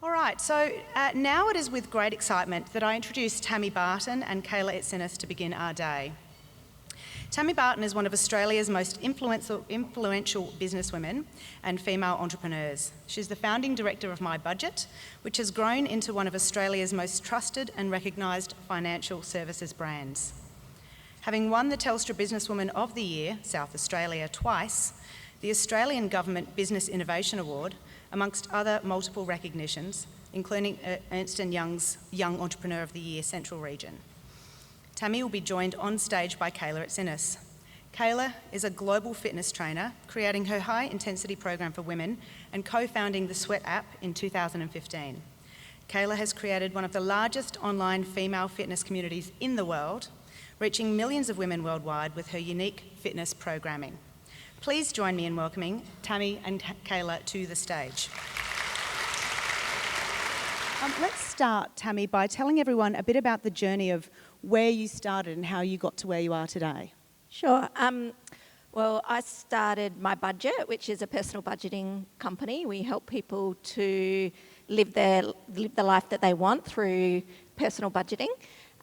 All right, so now it is with great excitement that I introduce Tammy Barton and Kayla Itsines to begin our day. Tammy Barton is one of Australia's most influential businesswomen and female entrepreneurs. She's the founding director of My Budget, which has grown into one of Australia's most trusted and recognised financial services brands. Having won the Telstra Businesswoman of the Year, South Australia, twice, the Australian Government Business Innovation Award, amongst other multiple recognitions, including Ernst & Young's Young Entrepreneur of the Year Central Region. Tammy will be joined on stage by Kayla Itsines. Kayla is a global fitness trainer, creating her high-intensity program for women and co-founding the Sweat app in 2015. Kayla has created one of the largest online female fitness communities in the world, reaching millions of women worldwide with her unique fitness programming. Please join me in welcoming Tammy and Kayla to the stage. Let's start, Tammy, by telling everyone a bit about the journey of where you started and how you got to where you are today. Sure. Well, I started My Budget, which is a personal budgeting company. We help people to live the life that they want through personal budgeting.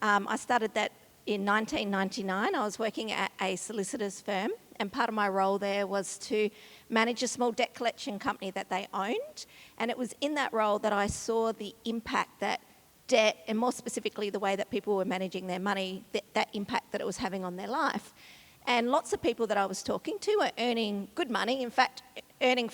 I started that in 1999. I was working at a solicitor's firm, and part of my role there was to manage a small debt collection company that they owned. And it was in that role that I saw the impact that debt, and more specifically the way that people were managing their money, that impact that it was having on their life. And lots of people that I was talking to were earning good money, in fact, earning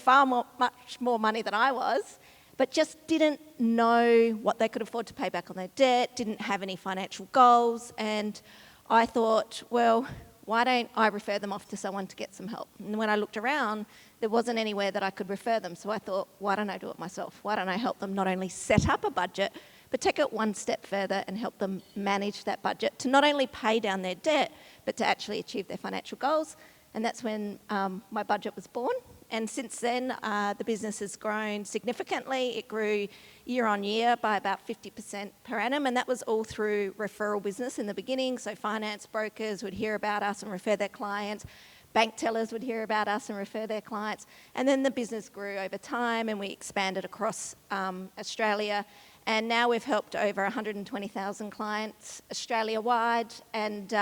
much more money than I was, but just didn't know what they could afford to pay back on their debt, didn't have any financial goals. And I thought, well, why don't I refer them off to someone to get some help? And when I looked around, there wasn't anywhere that I could refer them. So I thought, why don't I do it myself? Why don't I help them not only set up a budget, but take it one step further and help them manage that budget to not only pay down their debt, but to actually achieve their financial goals. And that's when My Budget was born. And since then, the business has grown significantly. It grew year on year by about 50% per annum, and that was all through referral business in the beginning. So finance brokers would hear about us and refer their clients. Bank tellers would hear about us and refer their clients. And then the business grew over time, and we expanded across Australia. And now we've helped over 120,000 clients Australia-wide, and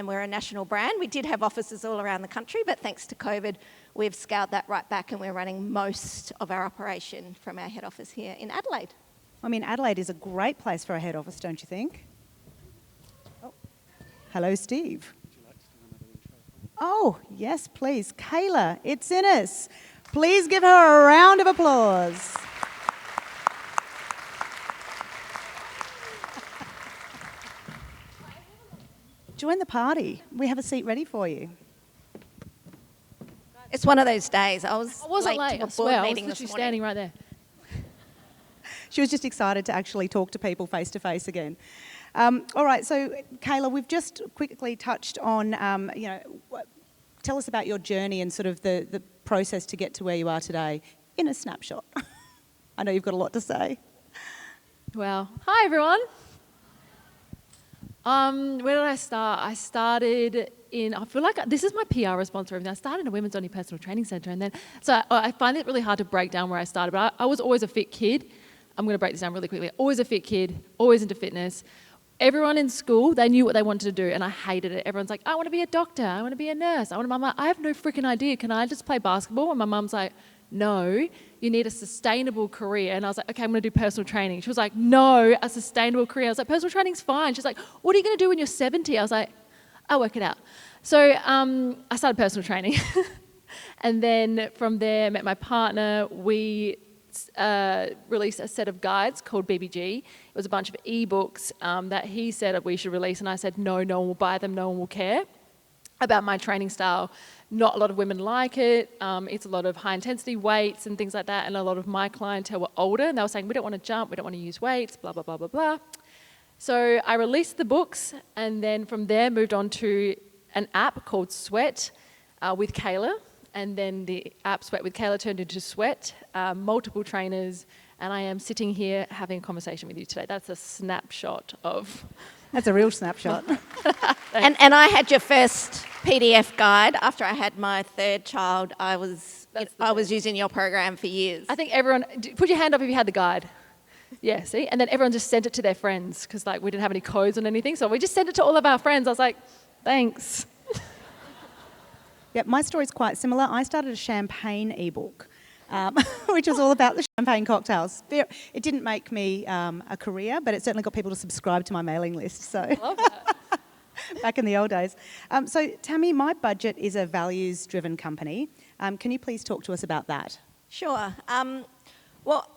we're a national brand. We did have offices all around the country, but thanks to COVID, we've scaled that right back, and we're running most of our operation from our head office here in Adelaide. I mean, Adelaide is a great place for a head office, don't you think? Oh. Hello, Steve. Would you like to do another intro? Oh, yes, please. Kayla Itsines. Please give her a round of applause. Join the party. We have a seat ready for you. It's one of those days. I wasn't late, to a I swear. I was meeting this literally morning. standing right there. She was just excited to actually talk to people face to face again. All right, so Kayla, we've just quickly touched on, tell us about your journey and sort of the process to get to where you are today in a snapshot. I know you've got a lot to say. Well, hi everyone. Where did I start? I started I feel like this is my PR response for everything. I started in a women's only personal training centre, and then, so I find it really hard to break down where I started, but I was always a fit kid. I'm going to break this down really quickly. Always a fit kid, always into fitness. Everyone in school, they knew what they wanted to do, and I hated it. Everyone's like, I want to be a doctor, I want to be a nurse, I have no freaking idea. Can I just play basketball? And my mum's like, no, you need a sustainable career. And I was like, okay, I'm going to do personal training. She was like, no, a sustainable career. I was like, personal training's fine. She's like, what are you going to do when you're 70? I was like, I'll work it out. So I started personal training. And then from there, met my partner. We released a set of guides called BBG. It was a bunch of ebooks that he said we should release. And I said, no one will buy them, no one will care about my training style. Not a lot of women like it. It's a lot of high intensity weights and things like that. And a lot of my clientele were older, and they were saying, we don't want to jump, we don't want to use weights, blah, blah, blah, blah, blah. So I released the books, and then from there moved on to an app called Sweat with Kayla. And then the app Sweat with Kayla turned into Sweat, multiple trainers, and I am sitting here having a conversation with you today. That's a snapshot of... That's a real snapshot. And I had your first PDF guide. After I had my third child, I was using your program for years. I think everyone... Put your hand up if you had the guide. Yeah, see? And then everyone just sent it to their friends because like we didn't have any codes on anything. So we just sent it to all of our friends. I was like, thanks. Yeah, my story's quite similar. I started a champagne ebook, which was all about the champagne cocktails. It didn't make me a career, but it certainly got people to subscribe to my mailing list. So I love that. back in the old days. So Tammy, My Budget is a values-driven company. Can you please talk to us about that? Sure. Well,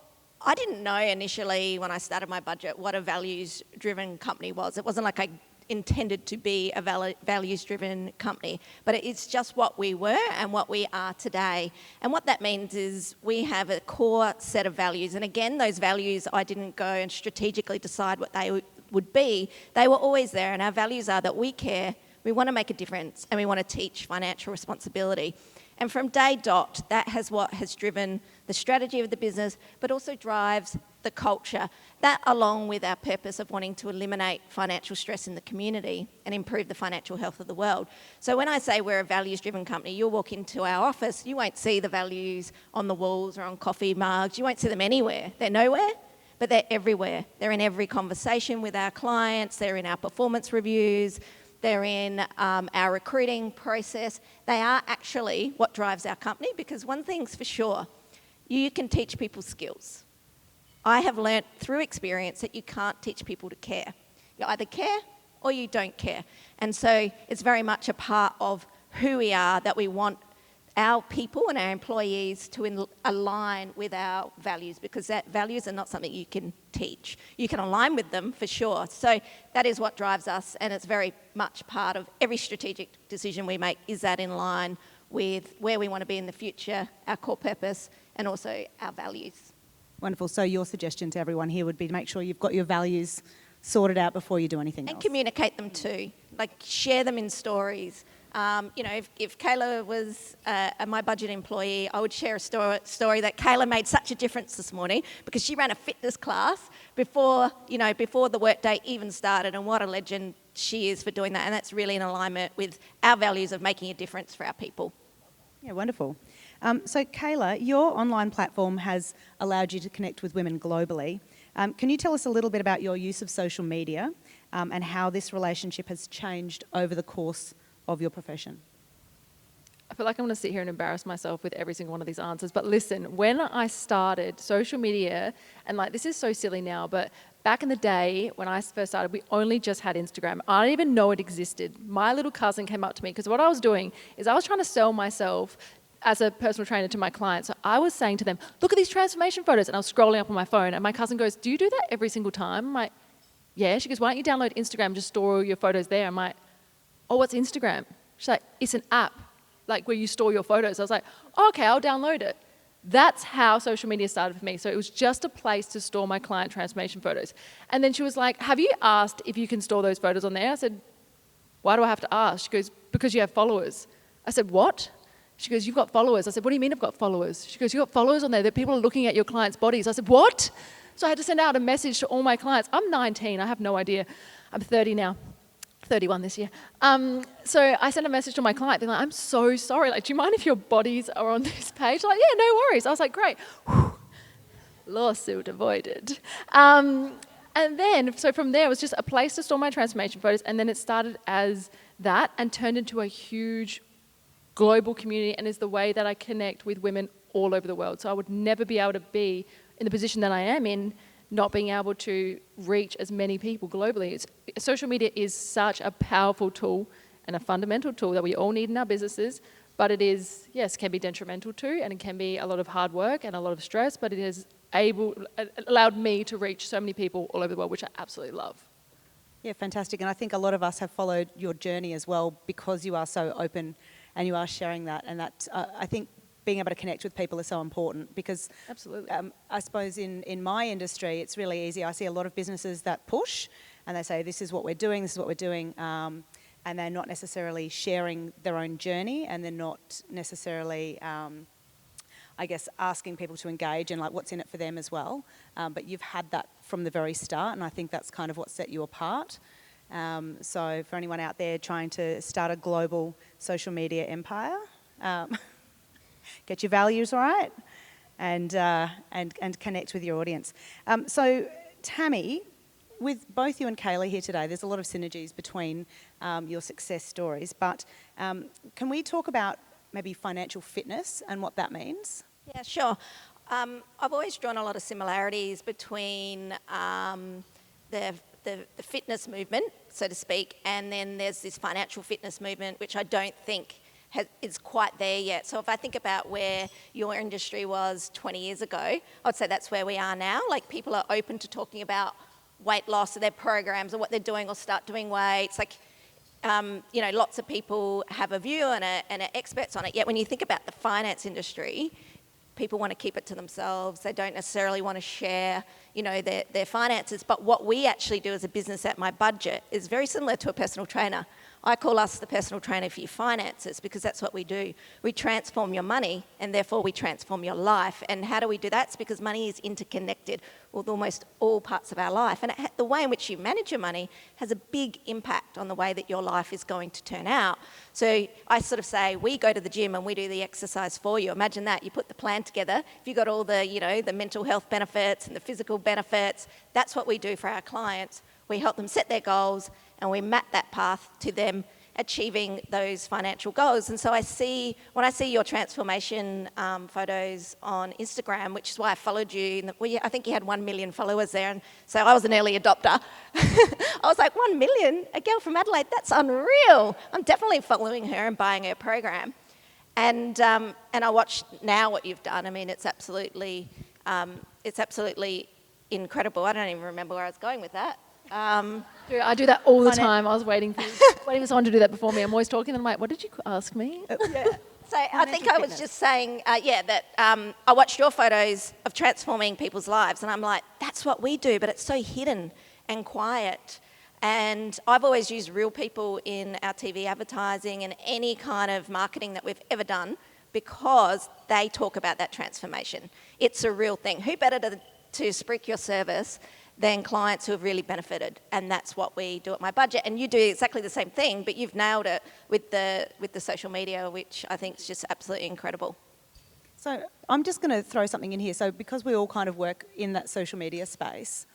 I didn't know initially when I started My Budget what a values-driven company was. It wasn't like I intended to be a values-driven company, but it's just what we were and what we are today. And what that means is we have a core set of values. And again, those values, I didn't go and strategically decide what they would be. They were always there. And our values are that we care, we want to make a difference, and we want to teach financial responsibility. And from day dot, that has what has driven the strategy of the business, but also drives the culture. That, along with our purpose of wanting to eliminate financial stress in the community and improve the financial health of the world. So when I say we're a values-driven company, you'll walk into our office, you won't see the values on the walls or on coffee mugs. You won't see them anywhere. They're nowhere, but they're everywhere. They're in every conversation with our clients. They're in our performance reviews. They're in our recruiting process. They are actually what drives our company, because one thing's for sure, you can teach people skills. I have learnt through experience that you can't teach people to care. You either care or you don't care. And so it's very much a part of who we are that we want our people and our employees to align with our values, because that values are not something you can teach. You can align with them for sure. So that is what drives us, and it's very much part of every strategic decision we make. Is that in line with where we want to be in the future, our core purpose, and also our values? Wonderful. So your suggestion to everyone here would be to make sure you've got your values sorted out before you do anything else. And communicate them too. Like, share them in stories. If Kayla was a My Budget employee, I would share a story that Kayla made such a difference this morning because she ran a fitness class before the workday even started, and what a legend she is for doing that. And that's really in alignment with our values of making a difference for our people. Yeah, wonderful. So Kayla, your online platform has allowed you to connect with women globally. Can you tell us a little bit about your use of social media and how this relationship has changed over the course of your profession? I feel like I'm going to sit here and embarrass myself with every single one of these answers. But listen, when I started social media, and like this is so silly now, but back in the day when I first started, we only just had Instagram. I didn't even know it existed. My little cousin came up to me because what I was doing is I was trying to sell myself as a personal trainer to my clients. So I was saying to them, look at these transformation photos. And I was scrolling up on my phone. And my cousin goes, do you do that every single time? I'm like, yeah. She goes, why don't you download Instagram and just store all your photos there? I'm like, oh, what's Instagram? She's like, it's an app, like where you store your photos. I was like, oh, okay, I'll download it. That's how social media started for me. So it was just a place to store my client transformation photos. And then she was like, have you asked if you can store those photos on there? I said, why do I have to ask? She goes, because you have followers. I said, what? She goes, you've got followers. I said, what do you mean I've got followers? She goes, you've got followers on there that people are looking at your clients' bodies. I said, what? So I had to send out a message to all my clients. I'm 19, I have no idea. I'm 30 now. 31 this year. So I sent a message to my client being like, I'm so sorry. Like, do you mind if your bodies are on this page? Like, yeah, no worries. I was like, great. Whew. Lawsuit avoided. And then, so from there, it was just a place to store my transformation photos. And then it started as that and turned into a huge global community, and is the way that I connect with women all over the world. So I would never be able to be in the position that I am in not being able to reach as many people globally. Social media is such a powerful tool and a fundamental tool that we all need in our businesses, but it is, yes, can be detrimental too, and it can be a lot of hard work and a lot of stress, but it has allowed me to reach so many people all over the world, which I absolutely love. Yeah, fantastic. And I think a lot of us have followed your journey as well because you are so open and you are sharing that. And that, I think, being able to connect with people is so important because Absolutely. I suppose in my industry, it's really easy. I see a lot of businesses that push and they say, this is what we're doing, this is what we're doing. And they're not necessarily sharing their own journey, and they're not necessarily, I guess, asking people to engage and like what's in it for them as well. But you've had that from the very start, and I think that's kind of what set you apart. So for anyone out there trying to start a global social media empire, get your values right, and connect with your audience. So, Tammy, with both you and Kayla here today, there's a lot of synergies between your success stories, but can we talk about maybe financial fitness and what that means? Yeah, sure. I've always drawn a lot of similarities between the fitness movement, so to speak, and then there's this financial fitness movement, which I don't think is quite there yet. So if I think about where your industry was 20 years ago, I'd say that's where we are now. Like, people are open to talking about weight loss or their programs or what they're doing or start doing weights. Like, lots of people have a view and are experts on it. Yet when you think about the finance industry, people want to keep it to themselves. They don't necessarily want to share, their finances. But what we actually do as a business at My Budget is very similar to a personal trainer. I call us the personal trainer for your finances because that's what we do. We transform your money and therefore we transform your life. And how do we do that? It's because money is interconnected with almost all parts of our life. And the way in which you manage your money has a big impact on the way that your life is going to turn out. So I sort of say, we go to the gym and we do the exercise for you. Imagine that. You put the plan together. If you've got all the, the mental health benefits and the physical benefits, that's what we do for our clients. We help them set their goals and we map that path to them achieving those financial goals. And so when I see your transformation photos on Instagram, which is why I followed you, I think you had 1 million followers there, and so I was an early adopter. I was like, 1 million? A girl from Adelaide? That's unreal. I'm definitely following her and buying her program. And I watch now what you've done. I mean, it's absolutely incredible. I don't even remember where I was going with that. I do that all the time. I was waiting for someone to do that before me. I'm always talking and I'm like, what did you ask me? Yeah. So I think I was just saying, that I watched your photos of transforming people's lives and I'm like, that's what we do, but it's so hidden and quiet. And I've always used real people in our TV advertising and any kind of marketing that we've ever done because they talk about that transformation. It's a real thing. Who better to speak your service than clients who have really benefited, and that's what we do at My Budget. And you do exactly the same thing, but you've nailed it with the social media, which I think is just absolutely incredible. So I'm just going to throw something in here. So because we all kind of work in that social media space,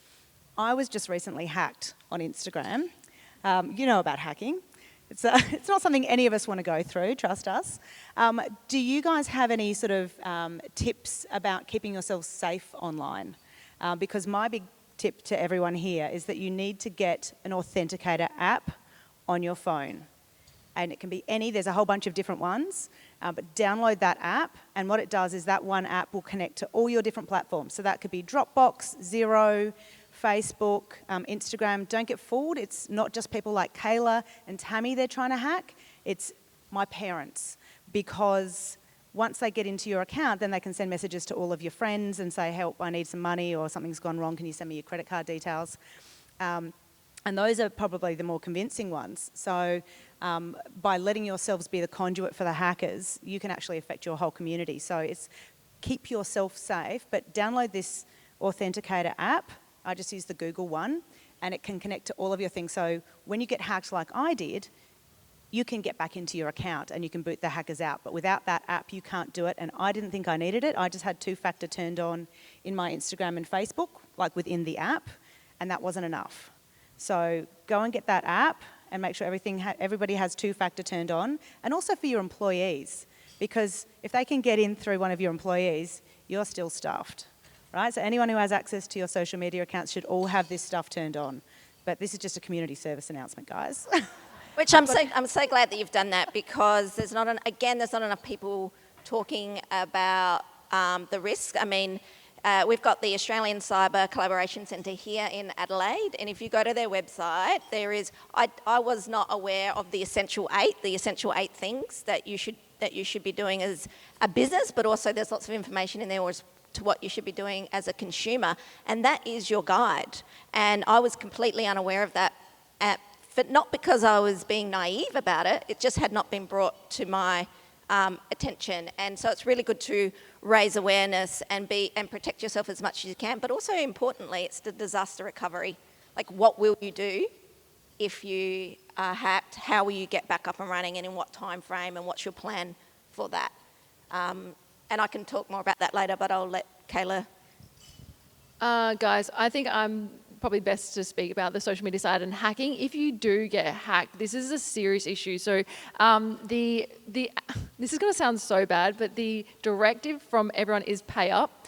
I was just recently hacked on Instagram. You know about hacking. It's not something any of us want to go through, trust us. Do you guys have any sort of tips about keeping yourselves safe online? Because my big tip to everyone here is that you need to get an authenticator app on your phone. And it can be there's a whole bunch of different ones, but download that app, and what it does is that one app will connect to all your different platforms. So that could be Dropbox, Xero, Facebook, Instagram. Don't get fooled. It's not just people like Kayla and Tammy they're trying to hack. It's my parents, because once they get into your account, then they can send messages to all of your friends and say, help, I need some money, or something's gone wrong, can you send me your credit card details? And those are probably the more convincing ones. So by letting yourselves be the conduit for the hackers, you can actually affect your whole community. So it's keep yourself safe, but download this Authenticator app. I just use the Google one, and it can connect to all of your things. So when you get hacked like I did, you can get back into your account and you can boot the hackers out. But without that app, you can't do it. And I didn't think I needed it. I just had two-factor turned on in my Instagram and Facebook, like within the app, and that wasn't enough. So go and get that app and make sure everybody has two-factor turned on. And also for your employees, because if they can get in through one of your employees, you're still stuffed, right? So anyone who has access to your social media accounts should all have this stuff turned on. But this is just a community service announcement, guys. Which I'm so glad that you've done that, because there's not enough people talking about the risk. I mean, we've got the Australian Cyber Collaboration Centre here in Adelaide, and if you go to their website, there is. I was not aware of the essential eight things that you should be doing as a business, but also there's lots of information in there as to what you should be doing as a consumer, and that is your guide. And I was completely unaware of that but not because I was being naive about it, it just had not been brought to my attention. And so it's really good to raise awareness and protect yourself as much as you can. But also importantly, it's the disaster recovery. Like, what will you do if you are hacked? How will you get back up and running, and in what time frame, and what's your plan for that? And I can talk more about that later, but I'll let Kayla. Guys, I think I'm probably best to speak about the social media side and hacking. If you do get hacked, this is a serious issue. So this is going to sound so bad, but the directive from everyone is pay up,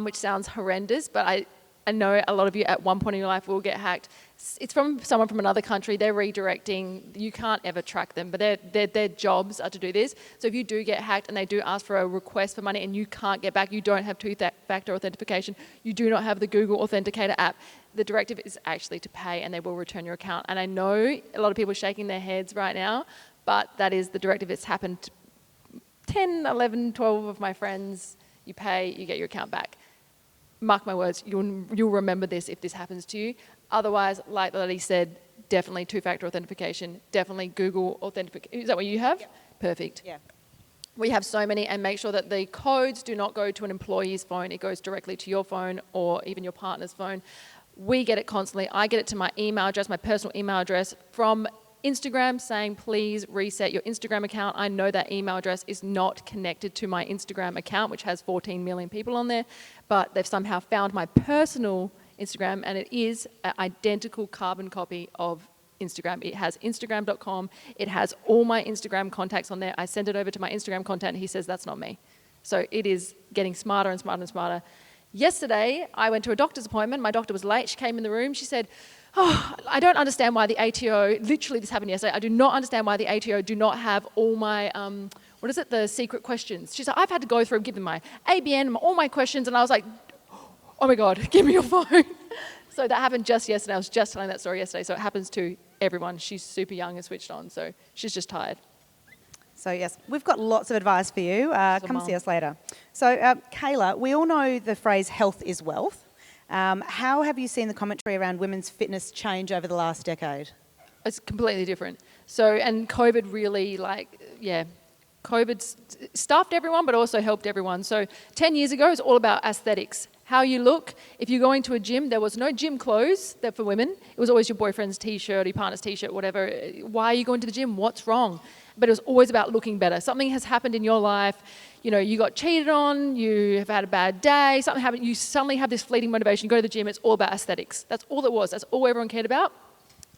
which sounds horrendous, but I know a lot of you at one point in your life will get hacked. It's from someone from another country. They're redirecting. You can't ever track them, but their jobs are to do this. So if you do get hacked and they do ask for a request for money and you can't get back, you don't have two-factor authentication, you do not have the Google Authenticator app, the directive is actually to pay and they will return your account. And I know a lot of people are shaking their heads right now, but that is the directive. It's happened to 10, 11, 12 of my friends. You pay, you get your account back. Mark my words, you'll remember this if this happens to you. Otherwise, like Lily said, definitely two-factor authentication, definitely Google authentication. Is that what you have? Yep. Perfect. Yeah. We have so many, and make sure that the codes do not go to an employee's phone. It goes directly to your phone or even your partner's phone. We get it constantly. I get it to my email address, my personal email address from Instagram saying, please reset your Instagram account. I know that email address is not connected to my Instagram account, which has 14 million people on there, but they've somehow found my personal Instagram, and it is an identical carbon copy of Instagram. It has Instagram.com. It has all my Instagram contacts on there. I send it over to my Instagram contact, and he says, that's not me. So it is getting smarter and smarter and smarter. Yesterday, I went to a doctor's appointment. My doctor was late. She came in the room. She said, I don't understand why the ATO, literally this happened yesterday, I do not understand why the ATO do not have all my, the secret questions. She's like, I've had to go through and give them my ABN, all my questions, and I was like, oh my God, give me your phone. So that happened just yesterday. I was just telling that story yesterday. So it happens to everyone. She's super young and switched on, so she's just tired. So yes, we've got lots of advice for you. Come see us later. So Kayla, we all know the phrase health is wealth. How have you seen the commentary around women's fitness change over the last decade? It's completely different. So, and COVID really COVID stuffed everyone, but also helped everyone. So 10 years ago, it was all about aesthetics. How you look. If you're going to a gym, there was no gym clothes that for women. It was always your boyfriend's t-shirt, your partner's t-shirt, whatever. Why are you going to the gym? What's wrong? But it was always about looking better. Something has happened in your life. You know, you got cheated on, you have had a bad day, something happened, you suddenly have this fleeting motivation, you go to the gym, it's all about aesthetics. That's all it was. That's all everyone cared about.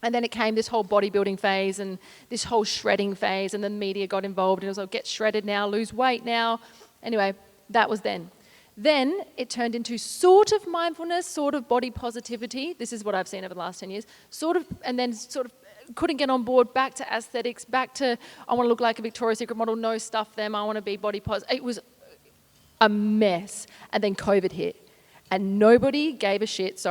And then it came this whole bodybuilding phase and this whole shredding phase, and the media got involved and it was like, get shredded now, lose weight now. Anyway, that was then. Then it turned into sort of mindfulness, sort of body positivity. This is what I've seen over the last 10 years. And then couldn't get on board, back to aesthetics, back to, I want to look like a Victoria's Secret model, no stuff them, I want to be body positive. It was a mess. And then COVID hit. And nobody gave a shit,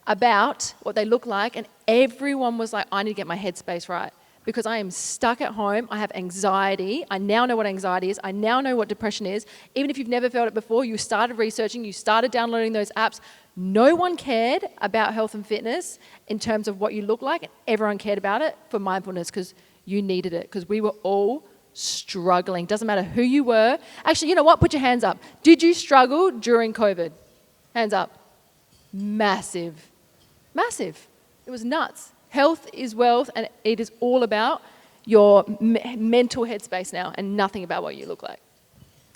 about what they look like. And everyone was like, I need to get my headspace right. Because I am stuck at home, I have anxiety, I now know what anxiety is, I now know what depression is. Even if you've never felt it before, you started researching, you started downloading those apps. No one cared about health and fitness in terms of what you look like, and everyone cared about it for mindfulness because you needed it, because we were all struggling. Doesn't matter who you were. Actually, you know what? Put your hands up. Did you struggle during COVID? Hands up. Massive. Massive. It was nuts. Health is wealth, and it is all about your mental headspace now and nothing about what you look like.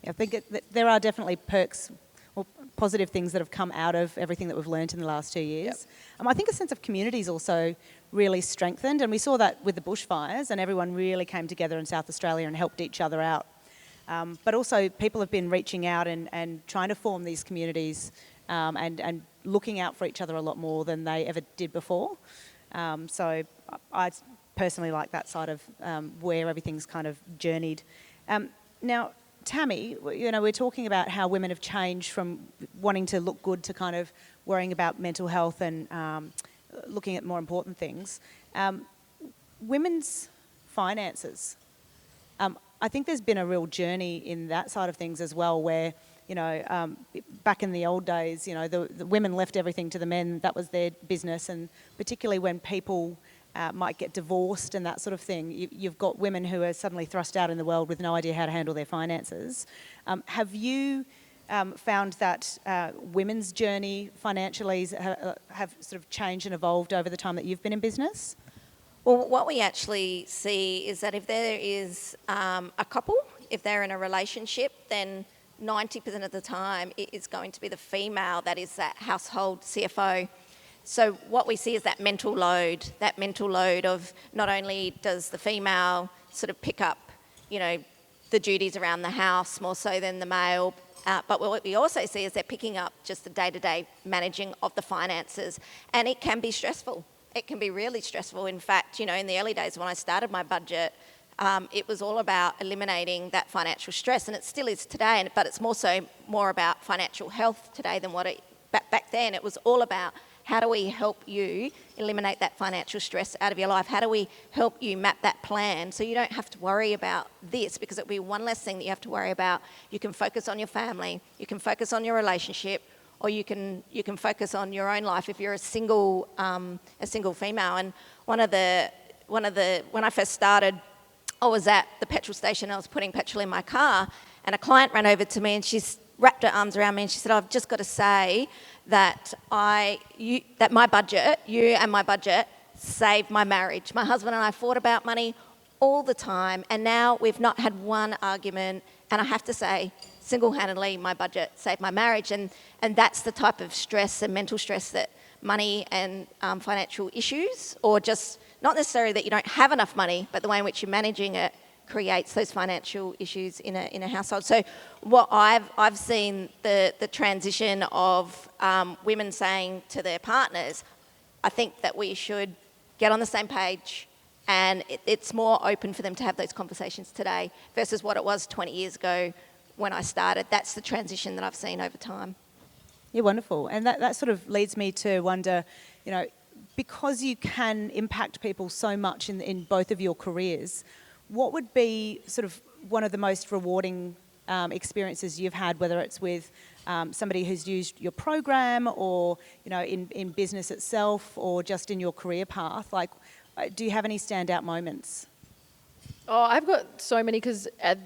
Yeah, I think there are definitely perks or positive things that have come out of everything that we've learned in the last 2 years. Yep. I think a sense of community is also really strengthened, and we saw that with the bushfires, and everyone really came together in South Australia and helped each other out. But also people have been reaching out and trying to form these communities and looking out for each other a lot more than they ever did before. So I personally like that side of where everything's kind of journeyed. Now, Tammy, we're talking about how women have changed from wanting to look good to kind of worrying about mental health and looking at more important things. Women's finances. I think there's been a real journey in that side of things as well, where back in the old days, the women left everything to the men. That was their business, and particularly when people might get divorced and that sort of thing, you've got women who are suddenly thrust out in the world with no idea how to handle their finances. Have you found that women's journey financially have sort of changed and evolved over the time that you've been in business? Well, what we actually see is that if there is a couple, if they're in a relationship, then 90% of the time, it is going to be the female that is that household CFO. So what we see is that mental load of not only does the female sort of pick up, the duties around the house more so than the male, but what we also see is they're picking up just the day-to-day managing of the finances, and it can be stressful. It can be really stressful. In fact, in the early days when I started my budget, it was all about eliminating that financial stress, and it still is today, but it's more about financial health today than what back then. It was all about how do we help you eliminate that financial stress out of your life? How do we help you map that plan so you don't have to worry about this, because it'll be one less thing that you have to worry about. You can focus on your family, you can focus on your relationship, or you can focus on your own life if you're a single female. And when I first started, I was at the petrol station, I was putting petrol in my car, and a client ran over to me and she's wrapped her arms around me and she said, I've just got to say that my budget saved my marriage. My husband and I fought about money all the time, and now we've not had one argument, and I have to say, single-handedly, my budget saved my marriage. And that's the type of stress and mental stress that money and financial issues, or just not necessarily that you don't have enough money, but the way in which you're managing it creates those financial issues in a household. So what I've seen the transition of women saying to their partners, I think that we should get on the same page, and it's more open for them to have those conversations today versus what it was 20 years ago when I started. That's the transition that I've seen over time. Yeah, wonderful. And that sort of leads me to wonder, because you can impact people so much in both of your careers, what would be sort of one of the most rewarding experiences you've had, whether it's with somebody who's used your program, or in business itself, or just in your career path? Like, do you have any standout moments? Oh, I've got so many, because at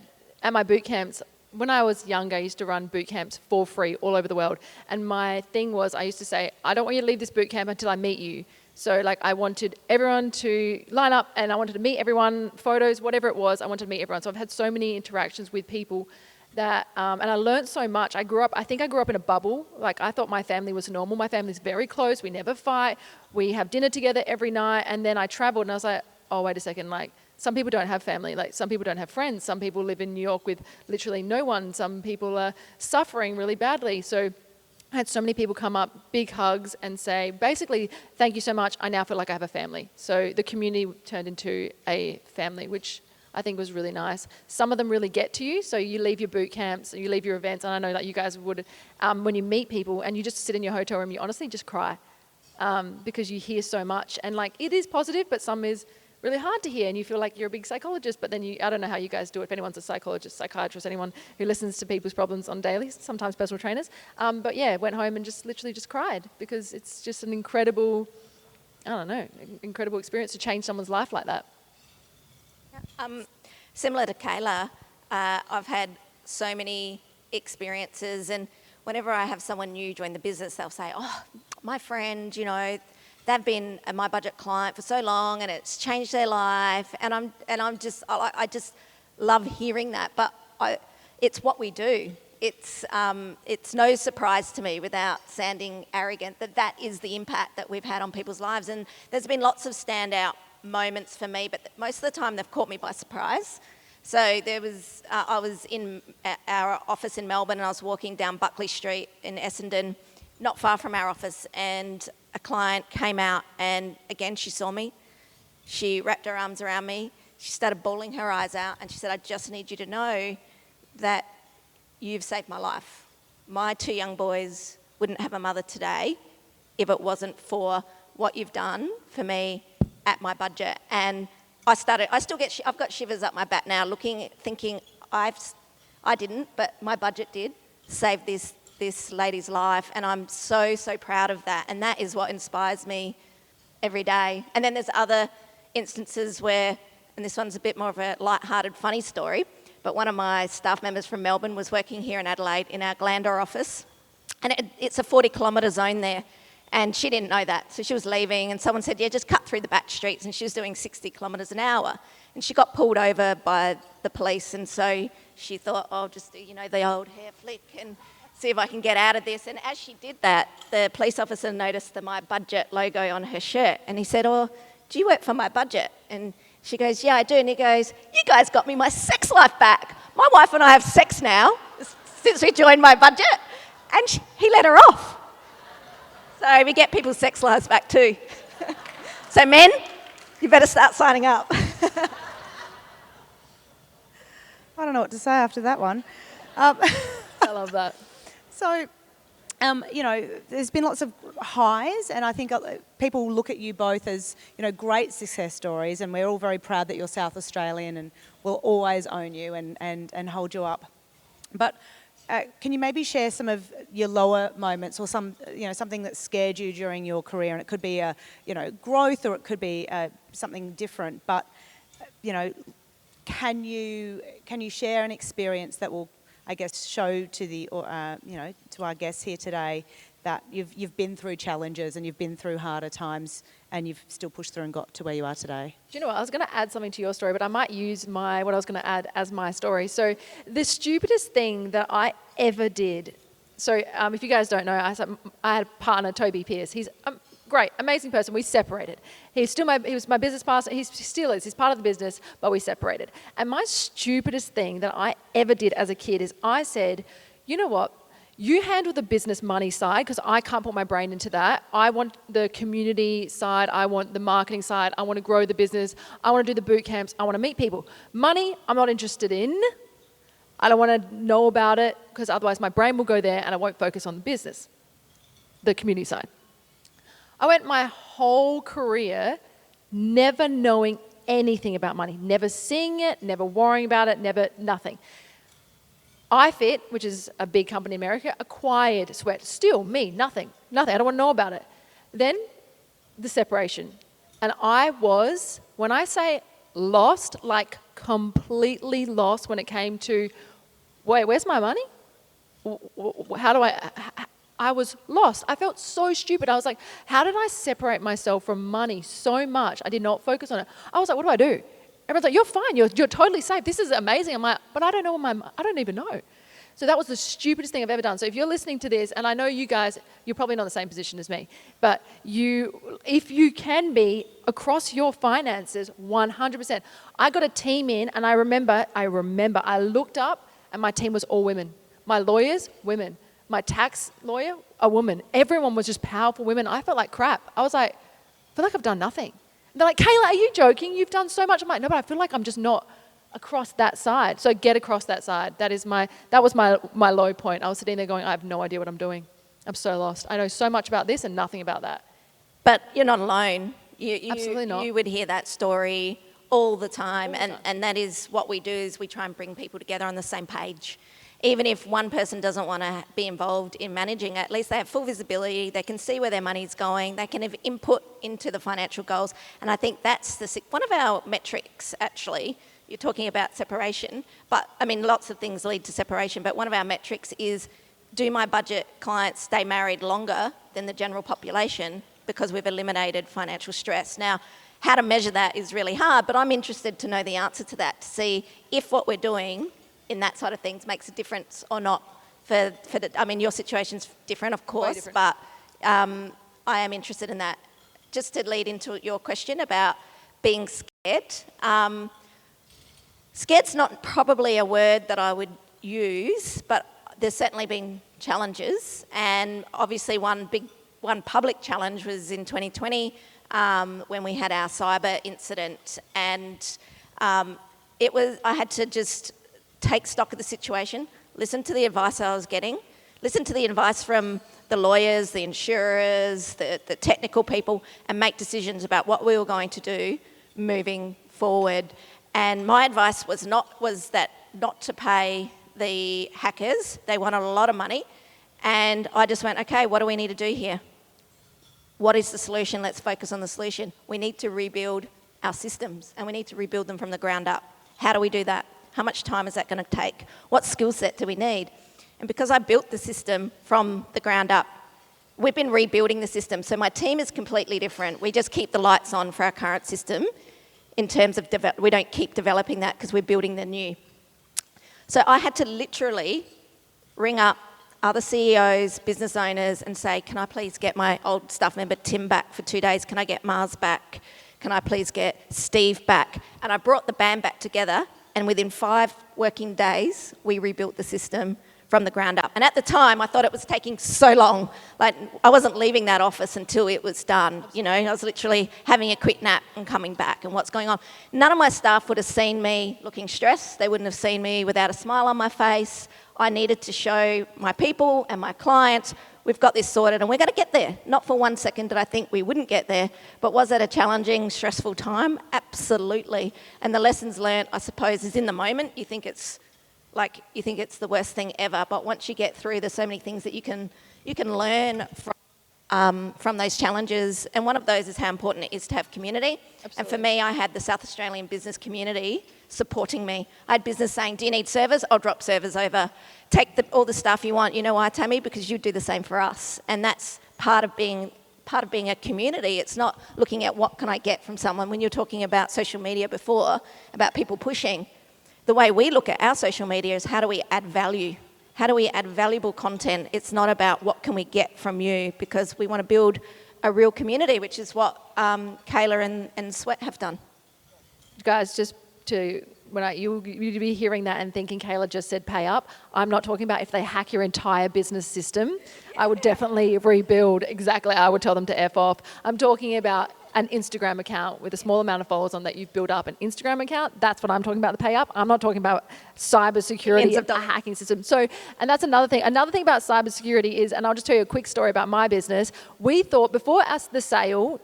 my boot camps, when I was younger, I used to run boot camps for free all over the world. And my thing was, I used to say, I don't want you to leave this boot camp until I meet you. So I wanted everyone to line up, and I wanted to meet everyone, photos, whatever it was, I wanted to meet everyone. So I've had so many interactions with people that, and I learned so much. I think I grew up in a bubble. I thought my family was normal. My family's very close. We never fight. We have dinner together every night. And then I traveled, and I was like, oh, wait a second, some people don't have family. Some people don't have friends. Some people live in New York with literally no one. Some people are suffering really badly. So I had so many people come up, big hugs, and say, basically, thank you so much. I now feel like I have a family. So the community turned into a family, which I think was really nice. Some of them really get to you. So you leave your boot camps, you leave your events, and I know that you guys would, when you meet people and you just sit in your hotel room, you honestly just cry because you hear so much. And it is positive, but some is really hard to hear, and you feel like you're a big psychologist, but then I don't know how you guys do it, if anyone's a psychologist, psychiatrist, anyone who listens to people's problems on daily, sometimes personal trainers. But yeah, went home and just literally just cried, because it's just an incredible experience to change someone's life like that. Similar to Kayla, I've had so many experiences, and whenever I have someone new join the business, they'll say, oh, my friend, they've been a My Budget client for so long, and it's changed their life. And I just love hearing that. But it's what we do. It's no surprise to me, without sounding arrogant, that is the impact that we've had on people's lives. And there's been lots of standout moments for me, but most of the time they've caught me by surprise. So I was in our office in Melbourne, and I was walking down Buckley Street in Essendon, not far from our office, and a client came out, and again, she saw me. She wrapped her arms around me. She started bawling her eyes out, and she said, I just need you to know that you've saved my life. My 2 young boys wouldn't have a mother today if it wasn't for what you've done for me at My Budget. And I've got shivers up my back now, thinking, I didn't, but My Budget did save this lady's life, and I'm so proud of that, and that is what inspires me every day. And then there's other instances where, and this one's a bit more of a light-hearted, funny story, but one of my staff members from Melbourne was working here in Adelaide in our Glandore office, and it's a 40-kilometre zone there, and she didn't know that, so she was leaving, and someone said, yeah, just cut through the back streets, and she was doing 60 kilometres an hour, and she got pulled over by the police, and so she thought, oh, I'll just do, the old hair flick and see if I can get out of this. And as she did that, the police officer noticed the My Budget logo on her shirt. And he said, oh, do you work for My Budget? And she goes, yeah, I do. And he goes, you guys got me my sex life back. My wife and I have sex now since we joined My Budget. And he let her off. So we get people's sex lives back too. So men, you better start signing up. I don't know what to say after that one. I love that. So, there's been lots of highs, and I think people look at you both as, great success stories, and we're all very proud that you're South Australian, and we'll always own you and hold you up. But can you maybe share some of your lower moments, or something that scared you during your career? And it could be growth, or it could be something different. But can you share an experience that will, I guess, show to to our guests here today that you've been through challenges and you've been through harder times and you've still pushed through and got to where you are today? Do you know what? I was going to add something to your story, but I might use what I was going to add as my story. So the stupidest thing that I ever did. So if you guys don't know, I had a partner, Toby Pierce. He's great, amazing person. We separated. He was my business partner. He still is. He's part of the business, but we separated. And my stupidest thing that I ever did as a kid is I said, you know what? You handle the business money side because I can't put my brain into that. I want the community side. I want the marketing side. I want to grow the business. I want to do the boot camps. I want to meet people. Money, I'm not interested in. I don't want to know about it because otherwise my brain will go there and I won't focus on the business, the community side. I went my whole career never knowing anything about money, never seeing it, never worrying about it, nothing. iFit, which is a big company in America, acquired Sweat. Still, me, nothing. I don't want to know about it. Then the separation. And I was, when I say lost, like completely lost when it came to, wait, where's my money? How do I was lost. I felt so stupid. I was like, how did I separate myself from money so much? I did not focus on it. I was like, what do I do? Everyone's like, you're fine. You're totally safe. This is amazing. I'm like, but I don't know I don't even know. So that was the stupidest thing I've ever done. So if you're listening to this, and I know you guys, you're probably not in the same position as me, but if you can be across your finances, 100%. I got a team in, and I remember, I looked up, and my team was all women. My lawyers, women. My tax lawyer, a woman. Everyone was just powerful women. I felt like crap. I was like, I feel like I've done nothing. And they're like, Kayla, are you joking? You've done so much. I'm like, no, but I feel like I'm just not across that side. So get across that side. That was my low point. I was sitting there going, I have no idea what I'm doing. I'm so lost. I know so much about this and nothing about that. But you're not alone. Absolutely not. You would hear that story all the time. And that is what we do, is we try and bring people together on the same page. Even if one person doesn't want to be involved in managing it, at least they have full visibility, they can see where their money's going, they can have input into the financial goals. And I think that's one of our metrics, actually. You're talking about separation, but I mean, lots of things lead to separation, but one of our metrics is, do My Budget clients stay married longer than the general population because we've eliminated financial stress? Now, how to measure that is really hard, but I'm interested to know the answer to that, to see if what we're doing in that side of things makes a difference or not. I mean, your situation's different, of course, different. But I am interested in that. Just to lead into your question about being scared. Scared's not probably a word that I would use, but there's certainly been challenges. And obviously one public challenge was in 2020 when we had our cyber incident. And I had to just take stock of the situation, listen to the advice I was getting, listen to the advice from the lawyers, the insurers, the technical people, and make decisions about what we were going to do moving forward. And my advice was not to pay the hackers. They wanted a lot of money. And I just went, okay, what do we need to do here? What is the solution? Let's focus on the solution. We need to rebuild our systems, and we need to rebuild them from the ground up. How do we do that? How much time is that going to take? What skill set do we need? And because I built the system from the ground up, we've been rebuilding the system. So my team is completely different. We just keep the lights on for our current system in terms of, we don't keep developing that because we're building the new. So I had to literally ring up other CEOs, business owners, and say, can I please get my old staff member Tim back for 2 days? Can I get Mars back? Can I please get Steve back? And I brought the band back together, and within 5 working days, we rebuilt the system from the ground up. And at the time, I thought it was taking so long. Like, I wasn't leaving that office until it was done. You know, I was literally having a quick nap and coming back and what's going on. None of my staff would have seen me looking stressed. They wouldn't have seen me without a smile on my face. I needed to show my people and my clients, we've got this sorted and we're going to get there. Not for 1 second did I think we wouldn't get there, but was it a challenging, stressful time? Absolutely. And the lessons learned, I suppose, is in the moment. You think it's the worst thing ever, but once you get through, there's so many things that you can learn from those challenges. And one of those is how important it is to have community. Absolutely. And for me, I had the South Australian business community supporting me. I had business saying, do you need servers? I'll drop servers over. Take all the stuff you want. You know why, Tammy? Because you do the same for us. And that's part of being a community. It's not looking at what can I get from someone. When you're talking about social media before, about people pushing, the way we look at our social media is how do we add value? How do we add valuable content? It's not about what can we get from you, because we want to build a real community, which is what Kayla and Sweat have done. Guys, just to, you'd be hearing that and thinking Kayla just said pay up. I'm not talking about if they hack your entire business system. I would definitely rebuild. Exactly, I would tell them to F off. I'm talking about an Instagram account with a small amount of followers on that you've built up an Instagram account. That's what I'm talking about, the pay up. I'm not talking about cybersecurity, a hacking system. So, and that's another thing. Another thing about cybersecurity is, and I'll just tell you a quick story about my business. We thought before the sale,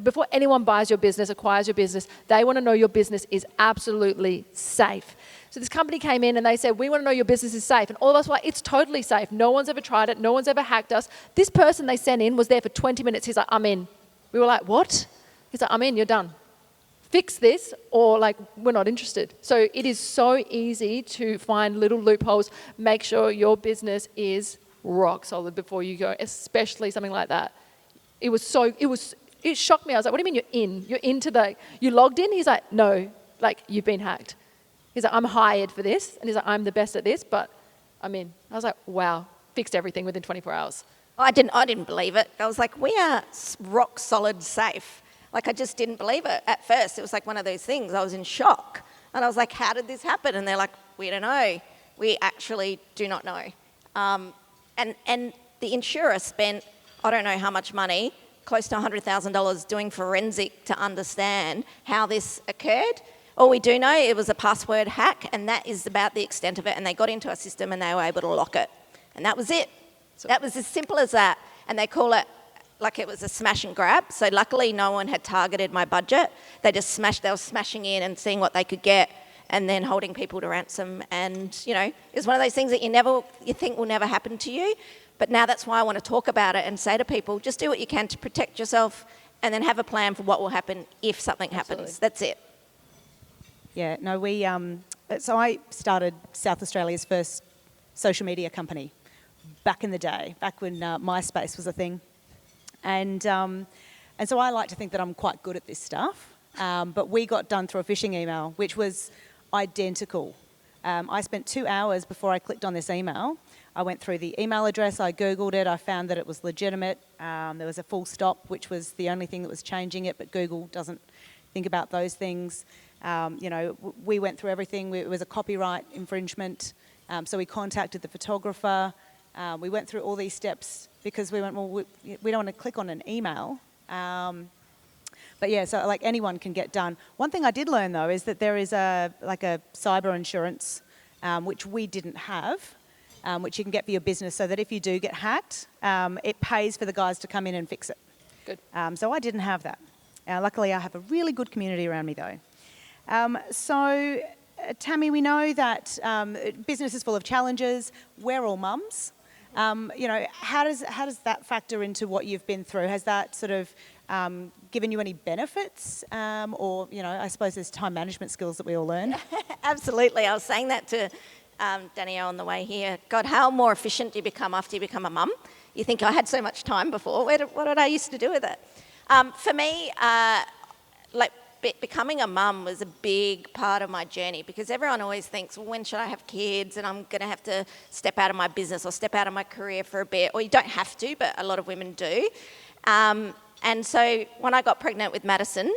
before anyone buys your business, acquires your business, they want to know your business is absolutely safe. So this company came in and they said, we want to know your business is safe. And all of us were like, it's totally safe. No one's ever tried it. No one's ever hacked us. This person they sent in was there for 20 minutes. He's like, I'm in. We were like, what? He's like, I'm in, you're done. Fix this or like, we're not interested. So it is so easy to find little loopholes. Make sure your business is rock solid before you go, especially something like that. It shocked me. I was like, what do you mean you're in? You logged in? He's like, no, like you've been hacked. He's like, I'm hired for this. And he's like, I'm the best at this, but I'm in. I was like, wow, fixed everything within 24 hours. I didn't believe it. I was like, we are rock solid safe. Like, I just didn't believe it at first. It was like one of those things. I was in shock. And I was like, how did this happen? And they're like, we don't know. We actually do not know. And the insurer spent, I don't know how much money, close to $100,000 doing forensic to understand how this occurred. All we do know, it was a password hack, and that is about the extent of it. And they got into our system and they were able to lock it. And that was it. So that was as simple as that. And they call it like it was a smash and grab. So luckily no one had targeted my budget. They were smashing in and seeing what they could get and then holding people to ransom. And, you know, it's one of those things that you think will never happen to you. But now that's why I want to talk about it and say to people, just do what you can to protect yourself and then have a plan for what will happen if something happens. That's it. Yeah, no, so I started South Australia's first social media company back in the day, back when MySpace was a thing. And so I like to think that I'm quite good at this stuff. But we got done through a phishing email, which was identical. I spent 2 hours before I clicked on this email. I went through the email address, I Googled it, I found that it was legitimate. There was a full stop, which was the only thing that was changing it, but Google doesn't think about those things. We went through everything. It was a copyright infringement. So we contacted the photographer. We went through all these steps because we went, well, we don't want to click on an email. But yeah, so like anyone can get done. One thing I did learn though is that there is a cyber insurance, which we didn't have, which you can get for your business so that if you do get hacked, it pays for the guys to come in and fix it. Good. So I didn't have that. Luckily I have a really good community around me though. Tammy, we know that business is full of challenges. We're all mums. How does that factor into what you've been through? Has that sort of given you any benefits? Or, I suppose there's time management skills that we all learn. Absolutely. I was saying that to Danielle on the way here. God, how more efficient do you become after you become a mum? You think, I had so much time before. What did I used to do with it? For me, becoming a mum was a big part of my journey, because everyone always thinks, well, when should I have kids? And I'm going to have to step out of my business or step out of my career for a bit. Or you don't have to, but a lot of women do. And so when I got pregnant with Madison,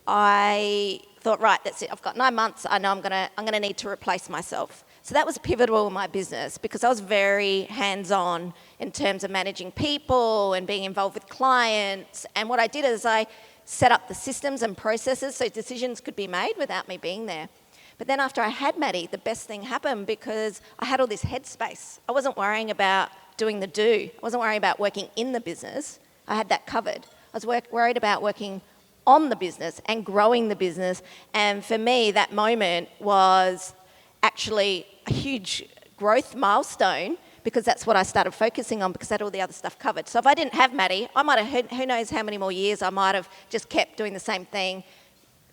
I thought, right, that's it. I've got 9 months. I know I'm gonna need to replace myself. So that was pivotal in my business, because I was very hands-on in terms of managing people and being involved with clients. And what I did is I set up the systems and processes so decisions could be made without me being there. But then after I had Maddie, the best thing happened, because I had all this headspace. I wasn't worrying about doing the do. I wasn't worrying about working in the business. I had that covered. I was worried about working on the business and growing the business. And for me, that moment was actually a huge growth milestone, because that's what I started focusing on, because I had all the other stuff covered. So if I didn't have Maddie, I might have, who knows how many more years, I might have just kept doing the same thing,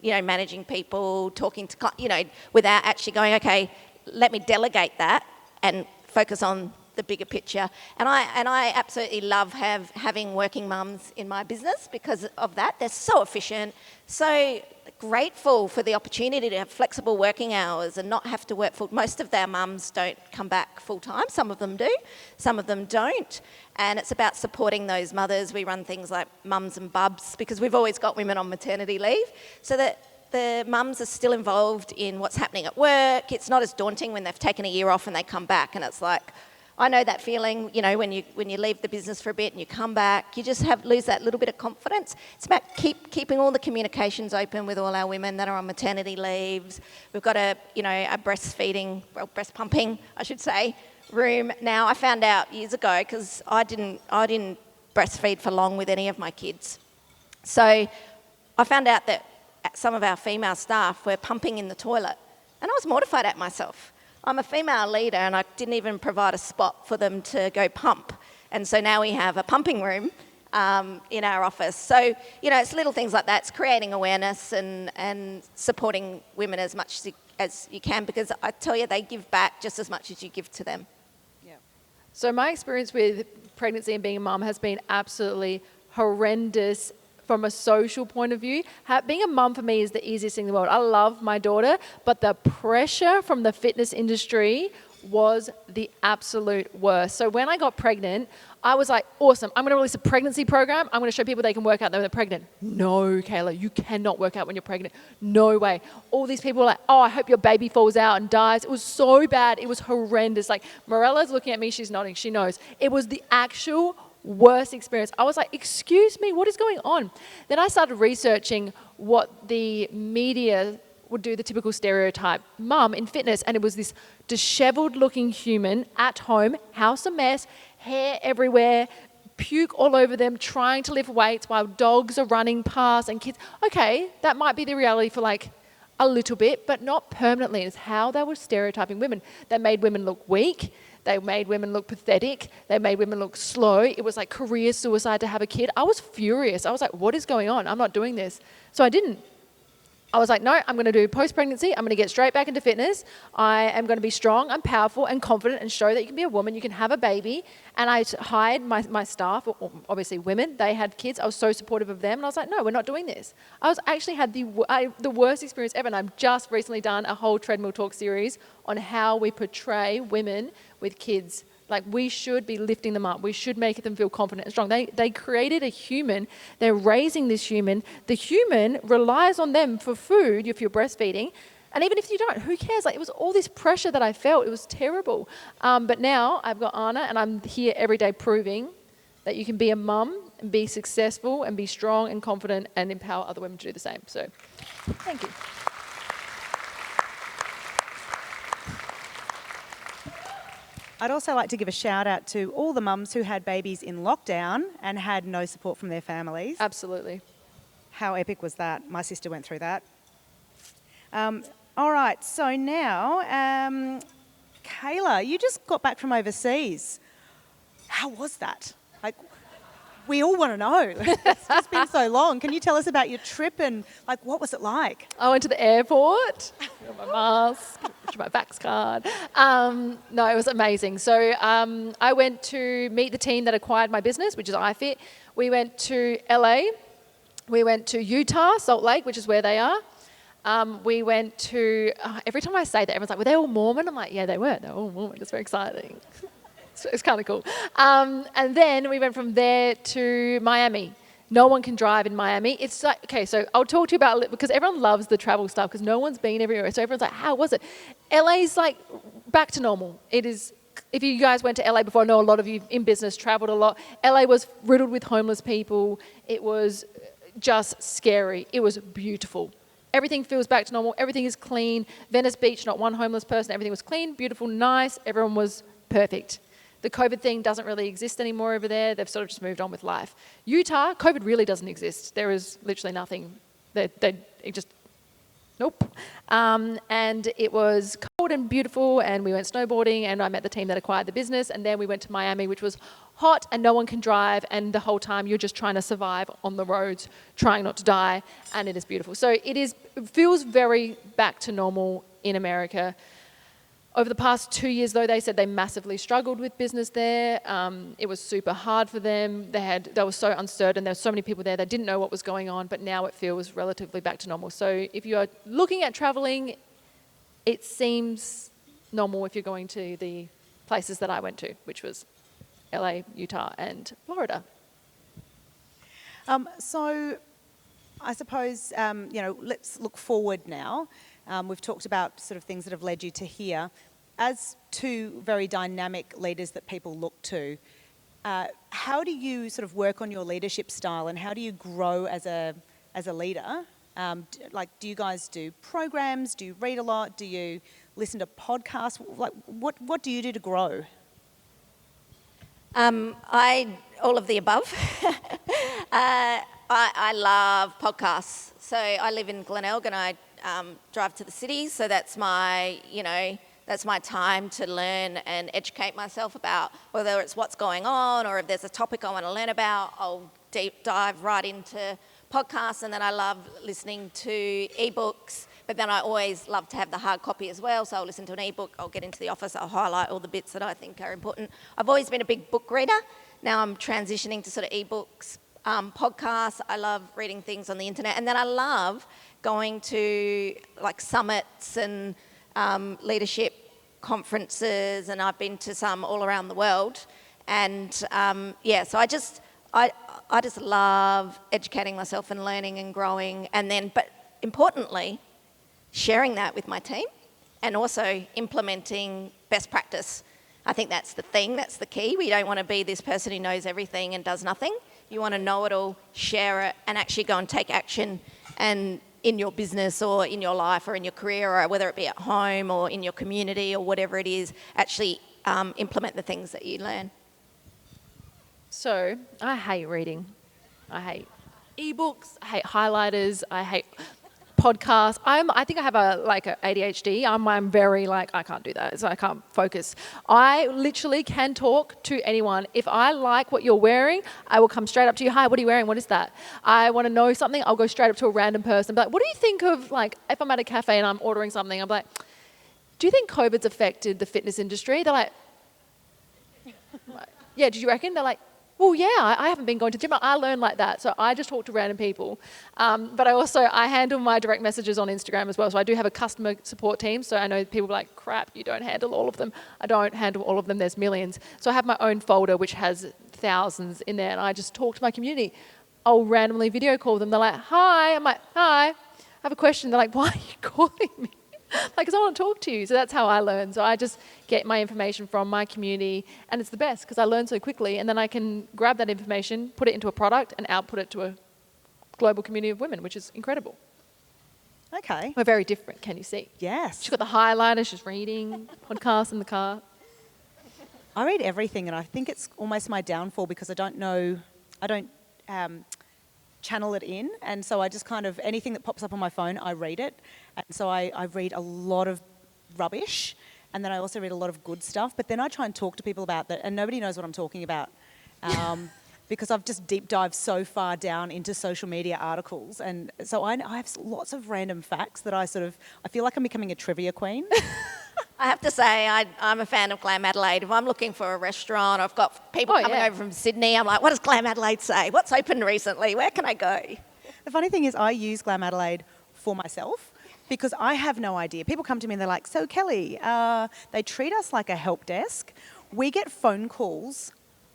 you know, managing people, talking to, you know, without actually going, okay, let me delegate that and focus on the bigger picture. And I absolutely love having working mums in my business because of that. They're so efficient, so grateful for the opportunity to have flexible working hours and not have to work full. Most of their mums don't come back full time. Some of them do, some of them don't. And it's about supporting those mothers. We run things like mums and bubs, because we've always got women on maternity leave, so that the mums are still involved in what's happening at work. It's not as daunting when they've taken a year off and they come back, and it's like, I know that feeling, you know, when you leave the business for a bit and you come back, you just lose that little bit of confidence. It's about keeping all the communications open with all our women that are on maternity leaves. We've got a breast pumping, I should say, room now. I found out years ago, because I didn't breastfeed for long with any of my kids. So I found out that some of our female staff were pumping in the toilet, and I was mortified at myself. I'm a female leader, and I didn't even provide a spot for them to go pump. And so now we have a pumping room in our office. So, you know, it's little things like that. It's creating awareness and supporting women as much as you can, because I tell you, they give back just as much as you give to them. Yeah. So my experience with pregnancy and being a mum has been absolutely horrendous from a social point of view. Being a mum for me is the easiest thing in the world. I love my daughter, but the pressure from the fitness industry was the absolute worst. So when I got pregnant, I was like, awesome, I'm going to release a pregnancy program. I'm going to show people they can work out when they're pregnant. No, Kayla, you cannot work out when you're pregnant. No way. All these people were like, oh, I hope your baby falls out and dies. It was so bad. It was horrendous. Like, Morella's looking at me. She's nodding. She knows. It was the actual worst experience. I was like, excuse me, what is going on? Then I started researching what the media would do, the typical stereotype mum in fitness, and it was this disheveled looking human at home, house a mess, hair everywhere, puke all over them, trying to lift weights while dogs are running past and kids. Okay, that might be the reality for like a little bit, but not permanently. It's how they were stereotyping women. They made women look weak. They made women look pathetic. They made women look slow. It was like career suicide to have a kid. I was furious. I was like, what is going on? I'm not doing this. So I didn't. I was like, no, I'm going to do post-pregnancy. I'm going to get straight back into fitness. I am going to be strong and powerful and confident and show that you can be a woman. You can have a baby. And I hired my staff, obviously women. They had kids. I was so supportive of them. And I was like, no, we're not doing this. I actually had the worst experience ever. And I've just recently done a whole treadmill talk series on how we portray women with kids. Like, we should be lifting them up. We should make them feel confident and strong. They created a human. They're raising this human. The human relies on them for food if you're breastfeeding. And even if you don't, who cares? Like, it was all this pressure that I felt. It was terrible. But now I've got Anna, and I'm here every day proving that you can be a mum and be successful and be strong and confident and empower other women to do the same. So thank you. I'd also like to give a shout out to all the mums who had babies in lockdown and had no support from their families. Absolutely. How epic was that? My sister went through that. All right, so now, Kayla, you just got back from overseas. How was that? Like, we all want to know. It's just been so long. Can you tell us about your trip and, like, what was it like? I went to the airport, got my mask, my Vax card. No, it was amazing. So I went to meet the team that acquired my business, which is iFit. We went to LA We went to Utah, Salt Lake, which is where they are. We went to, every time I say that, everyone's like, were they all Mormon? I'm like, yeah, they were. They were all Mormon. It's very exciting. It's kind of cool. And then we went from there to Miami. No one can drive in Miami. It's like, okay, so I'll talk to you about it because everyone loves the travel stuff because no one's been everywhere. So everyone's like, how was it? LA's like back to normal. It is, if you guys went to LA before, I know a lot of you in business traveled a lot. LA was riddled with homeless people. It was just scary. It was beautiful. Everything feels back to normal. Everything is clean. Venice Beach, not one homeless person. Everything was clean, beautiful, nice. Everyone was perfect. The COVID thing doesn't really exist anymore over there. They've sort of just moved on with life. Utah, COVID really doesn't exist. There is literally nothing. It just, nope. And it was cold and beautiful, and we went snowboarding, and I met the team that acquired the business, and then we went to Miami, which was hot, and no one can drive, and the whole time you're just trying to survive on the roads, trying not to die, and it is beautiful. So it feels very back to normal in America. Over the past 2 years, though, they said they massively struggled with business there. It was super hard for them. They were so uncertain. There were so many people there. They didn't know what was going on, but now it feels relatively back to normal. So if you are looking at traveling, it seems normal if you're going to the places that I went to, which was LA, Utah, and Florida. So I suppose, let's look forward now. We've talked about sort of things that have led you to here. As two very dynamic leaders that people look to, how do you sort of work on your leadership style and how do you grow as a leader? Do you guys do programs? Do you read a lot? Do you listen to podcasts? What do you do to grow? All of the above. I love podcasts. So I live in Glenelg and I drive to the city. So that's my time to learn and educate myself about whether it's what's going on or if there's a topic I want to learn about, I'll deep dive right into podcasts. And then I love listening to ebooks. But then I always love to have the hard copy as well. So I'll listen to an ebook, I'll get into the office, I'll highlight all the bits that I think are important. I've always been a big book reader. Now I'm transitioning to sort of ebooks, podcasts. I love reading things on the internet. And then I love going to like summits and leadership conferences. And I've been to some all around the world. And so I just love educating myself and learning and growing. And then, but importantly, sharing that with my team and also implementing best practice. I think that's the thing, that's the key. We don't want to be this person who knows everything and does nothing. You want to know it all, share it, and actually go and take action and in your business or in your life or in your career or whether it be at home or in your community or whatever it is, actually implement the things that you learn. So I hate reading. I hate ebooks, I hate highlighters, I hate podcasts. I think I have a ADHD. I'm very I can't do that. So I can't focus. I literally can talk to anyone. If I like what you're wearing, I will come straight up to you. Hi, what are you wearing? What is that? I want to know something. I'll go straight up to a random person. Be like, what do you think of if I'm at a cafe and I'm ordering something? I'm like, do you think COVID's affected the fitness industry? They're like, yeah. Do you reckon? They're like, well, yeah, I haven't been going to the gym. I learn like that. So I just talk to random people. But I handle my direct messages on Instagram as well. So I do have a customer support team. So I know people are like, crap, you don't handle all of them. I don't handle all of them. There's millions. So I have my own folder, which has thousands in there. And I just talk to my community. I'll randomly video call them. They're like, hi. I'm like, hi. I have a question. They're like, why are you calling me? Because I want to talk to you. So that's how I learn. So I just get my information from my community, and it's the best because I learn so quickly, and then I can grab that information, put it into a product, and output it to a global community of women, which is incredible. Okay. We're very different, can you see? Yes. She's got the highlighter, she's reading, podcast in the car. I read everything, and I think it's almost my downfall because I don't channel it in, and so I just kind of, anything that pops up on my phone, I read it. And so I read a lot of rubbish, and then I also read a lot of good stuff, but then I try and talk to people about that, and nobody knows what I'm talking about because I've just deep dived so far down into social media articles, and so I have lots of random facts that I feel like I'm becoming a trivia queen. I have to say, I'm a fan of Glam Adelaide. If I'm looking for a restaurant, I've got people coming over from Sydney, I'm like, what does Glam Adelaide say? What's opened recently? Where can I go? The funny thing is I use Glam Adelaide for myself because I have no idea. People come to me and they're like, so Kelly, they treat us like a help desk. We get phone calls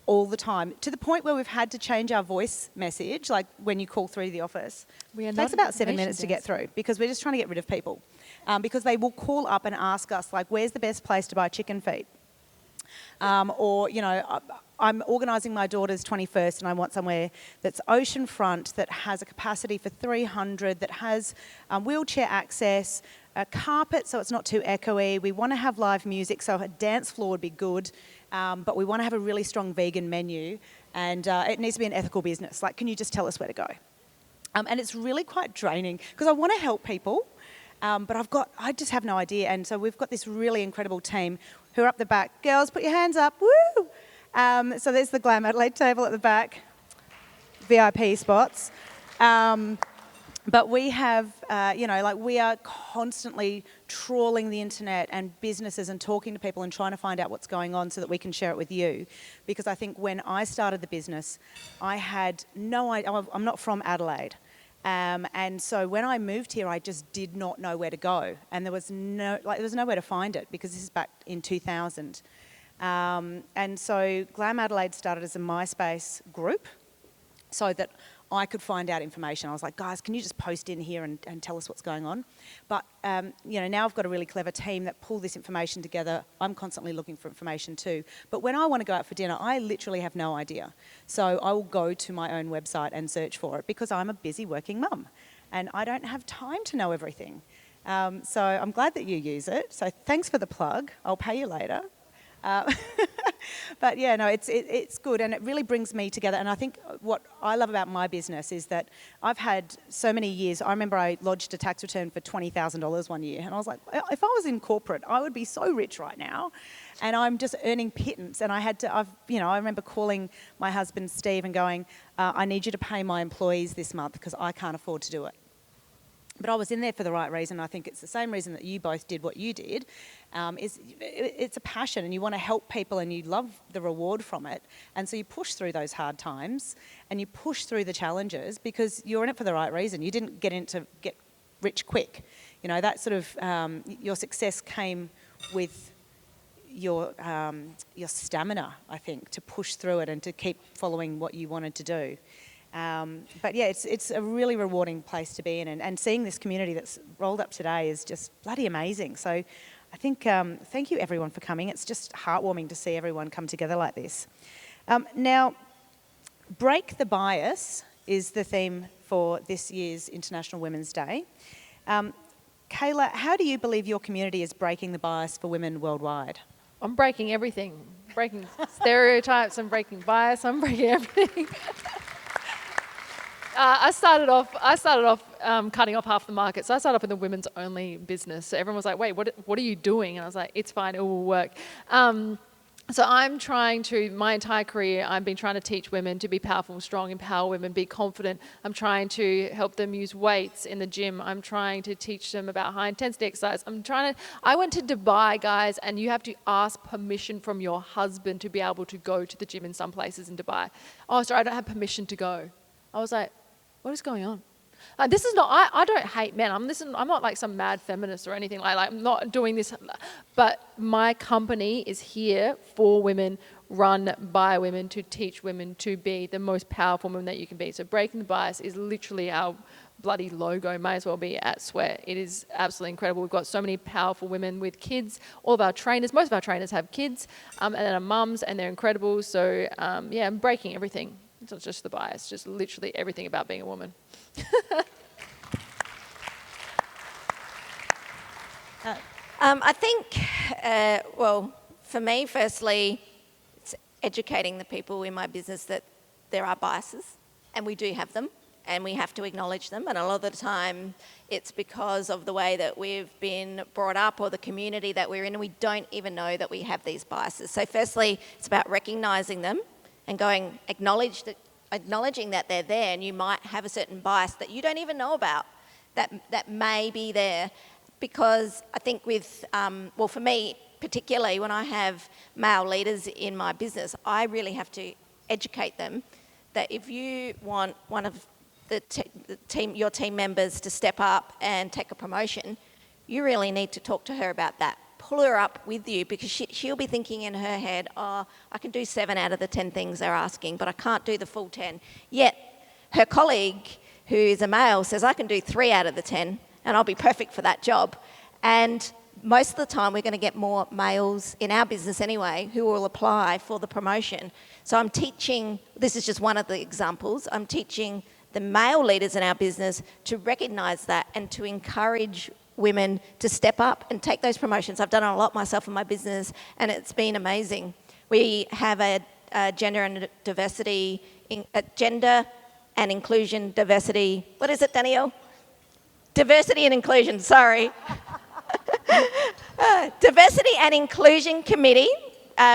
all the time, to the point where we've had to change our voice message, like when you call through the office. It takes about 7 minutes to get through because we're just trying to get rid of people. Because they will call up and ask us, like, where's the best place to buy chicken feet? Or, you know, I'm organising my daughter's 21st and I want somewhere that's oceanfront, that has a capacity for 300, that has wheelchair access, a carpet so it's not too echoey. We want to have live music, so a dance floor would be good. But we want to have a really strong vegan menu, and it needs to be an ethical business. Like, can you just tell us where to go? And it's really quite draining because I want to help people, but I just have no idea. And so we've got this really incredible team who are up the back. Girls, put your hands up. Woo! So there's the Glam Adelaide table at the back, VIP spots. But we have, we are constantly trawling the internet and businesses and talking to people and trying to find out what's going on so that we can share it with you. Because I think when I started the business, I had no idea. I'm not from Adelaide. And so when I moved here, I just did not know where to go. And there was nowhere to find it because this is back in 2000. And so Glam Adelaide started as a MySpace group so that I could find out information. I was like, guys, can you just post in here and tell us what's going on? But, now I've got a really clever team that pull this information together. I'm constantly looking for information too. But when I want to go out for dinner, I literally have no idea. So I will go to my own website and search for it because I'm a busy working mum and I don't have time to know everything. So I'm glad that you use it. So thanks for the plug. I'll pay you later. But yeah, no, it's good and it really brings me together. And I think what I love about my business is that I've had so many years. I remember I lodged a tax return for $20,000 one year, and I was like, if I was in corporate, I would be so rich right now, and I'm just earning pittance. And I remember calling my husband Steve and going, I need you to pay my employees this month because I can't afford to do it. But I was in there for the right reason. I think it's the same reason that you both did what you did. It's a passion and you want to help people and you love the reward from it. And so you push through those hard times and you push through the challenges because you're in it for the right reason. You didn't get in to get rich quick. You know, that sort of, your success came with your stamina, I think, to push through it and to keep following what you wanted to do. But yeah, it's a really rewarding place to be in, and seeing this community that's rolled up today is just bloody amazing. So I think, thank you everyone for coming. It's just heartwarming to see everyone come together like this. Now, Break the Bias is the theme for this year's International Women's Day. Kayla, how do you believe your community is breaking the bias for women worldwide? I'm breaking everything. Breaking stereotypes, I'm breaking bias, I'm breaking everything. I started off cutting off half the market. So I started off in the women's only business. So everyone was like, wait, what are you doing? And I was like, it's fine, it will work. So I'm my entire career, I've been trying to teach women to be powerful, strong, empower women, be confident. I'm trying to help them use weights in the gym. I'm trying to teach them about high intensity exercise. I went to Dubai, guys, and you have to ask permission from your husband to be able to go to the gym in some places in Dubai. Oh, sorry, I don't have permission to go. I was like, what is going on? This is not, I don't hate men. I'm not like some mad feminist or anything like I'm not doing this. But my company is here for women, run by women, to teach women to be the most powerful women that you can be. So Breaking the Bias is literally our bloody logo, may as well be at Sweat. It is absolutely incredible. We've got so many powerful women with kids. All of our trainers, most of our trainers have kids and are mums, and they're incredible. So yeah, I'm breaking everything. It's not just the bias, just literally everything about being a woman. I think, for me, firstly, it's educating the people in my business that there are biases, and we do have them, and we have to acknowledge them. And a lot of the time, it's because of the way that we've been brought up or the community that we're in, and we don't even know that we have these biases. So firstly, it's about recognising them and acknowledging that they're there, and you might have a certain bias that you don't even know about that may be there. Because I think for me particularly, when I have male leaders in my business, I really have to educate them that if you want one of your team members to step up and take a promotion, you really need to talk to her about that. Pull her up with you, because she'll be thinking in her head, oh, I can do 7 out of the 10 things they're asking, but I can't do the full 10. Yet her colleague, who is a male, says, I can do 3 out of the 10 and I'll be perfect for that job. And most of the time we're going to get more males in our business anyway who will apply for the promotion. So I'm teaching, this is just one of the examples, I'm teaching the male leaders in our business to recognise that and to encourage women to step up and take those promotions. I've done it a lot myself in my business and it's been amazing. We have a gender and inclusion diversity, what is it, Danielle? Diversity and inclusion, sorry. Diversity and Inclusion Committee,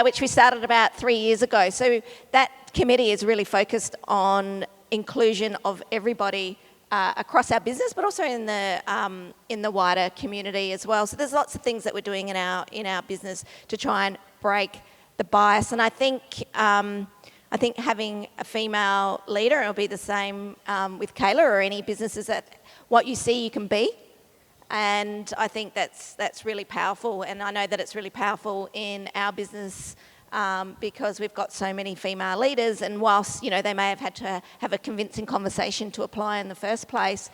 which we started about 3 years ago. So that committee is really focused on inclusion of everybody across our business, but also in the wider community as well. So there's lots of things that we're doing in our business to try and break the bias. And I think having a female leader, and it'll be the same with Kayla or any businesses, that what you see you can be. And I think that's really powerful. And I know that it's really powerful in our business because we've got so many female leaders, and whilst they may have had to have a convincing conversation to apply in the first place,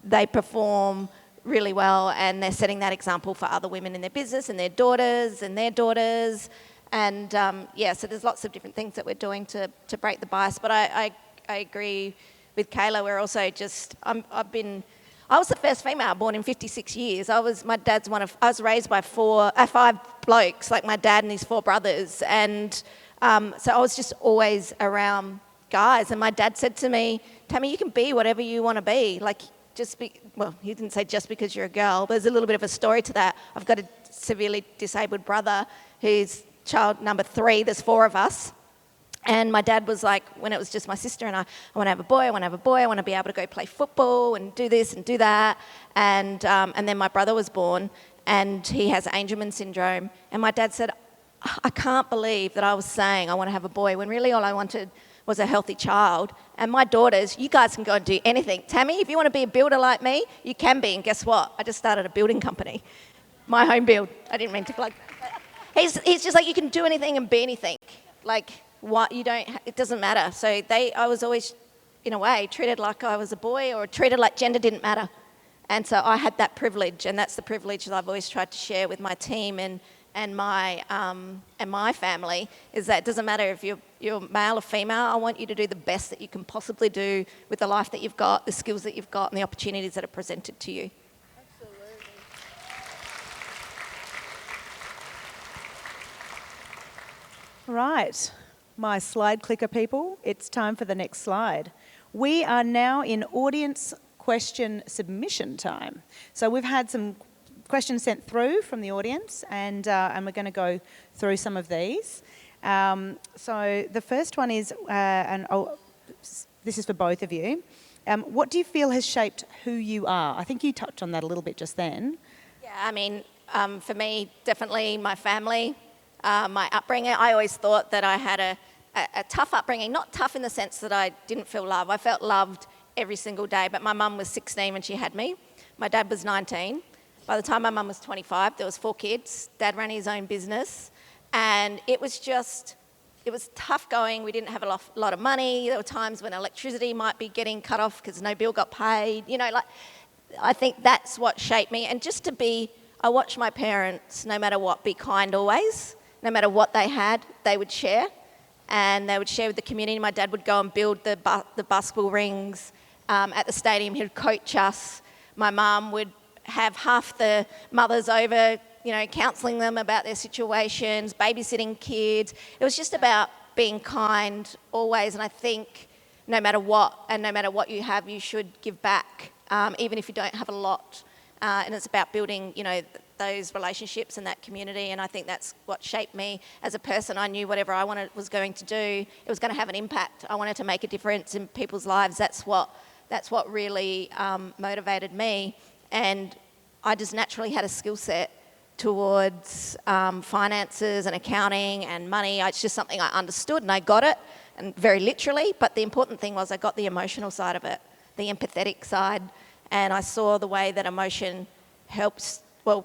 they perform really well, and they're setting that example for other women in their business and their daughters. And so there's lots of different things that we're doing to break the bias. But I agree with Kayla. We're also I was the first female born in 56 years. I was raised by 5 blokes, like my dad and his 4 brothers. And so I was just always around guys. And my dad said to me, Tammy, you can be whatever you want to be. Like, he didn't say just because you're a girl, but there's a little bit of a story to that. I've got a severely disabled brother who's child number 3. There's 4 of us. And my dad was like, when it was just my sister and I want to have a boy, I want to be able to go play football and do this and do that. And then my brother was born and he has Angelman syndrome. And my dad said, I can't believe that I was saying I want to have a boy when really all I wanted was a healthy child. And my daughters, you guys can go and do anything. Tammy, if you want to be a builder like me, you can be. And guess what? I just started a building company. My home build. I didn't mean to plug that. He's just like, you can do anything and be anything. Like, it doesn't matter. So I was always, in a way, treated like I was a boy, or treated like gender didn't matter. And so I had that privilege, and that's the privilege that I've always tried to share with my team and my family, is that it doesn't matter if you're male or female. I want you to do the best that you can possibly do with the life that you've got, the skills that you've got, and the opportunities that are presented to you. Right. My slide clicker people, it's time for the next slide. We are now in audience question submission time. So we've had some questions sent through from the audience, and we're going to go through some of these. So the first one is, this is for both of you. What do you feel has shaped who you are? I think you touched on that a little bit just then. Yeah, I mean, for me, definitely my family. My upbringing. I always thought that I had a tough upbringing, not tough in the sense that I didn't feel love. I felt loved every single day, but my mum was 16 when she had me. My dad was 19. By the time my mum was 25, there was 4 kids. Dad ran his own business, and it was tough going. We didn't have a lot of money. There were times when electricity might be getting cut off because no bill got paid. I think that's what shaped me. And just I watched my parents, no matter what, be kind always. No matter what they had, they would share. And they would share with the community. My dad would go and build the basketball rings at the stadium. He would coach us. My mum would have half the mothers over, counselling them about their situations, babysitting kids. It was just about being kind always. And I think no matter what, and no matter what you have, you should give back, even if you don't have a lot. And it's about building, those relationships and that community, and I think that's what shaped me as a person. I knew whatever I was going to do, it was going to have an impact. I wanted to make a difference in people's lives. That's what really motivated me, and I just naturally had a skill set towards finances and accounting and money. It's just something I understood, and I got it, and very literally, but the important thing was I got the emotional side of it. the empathetic side, and I saw the way that emotion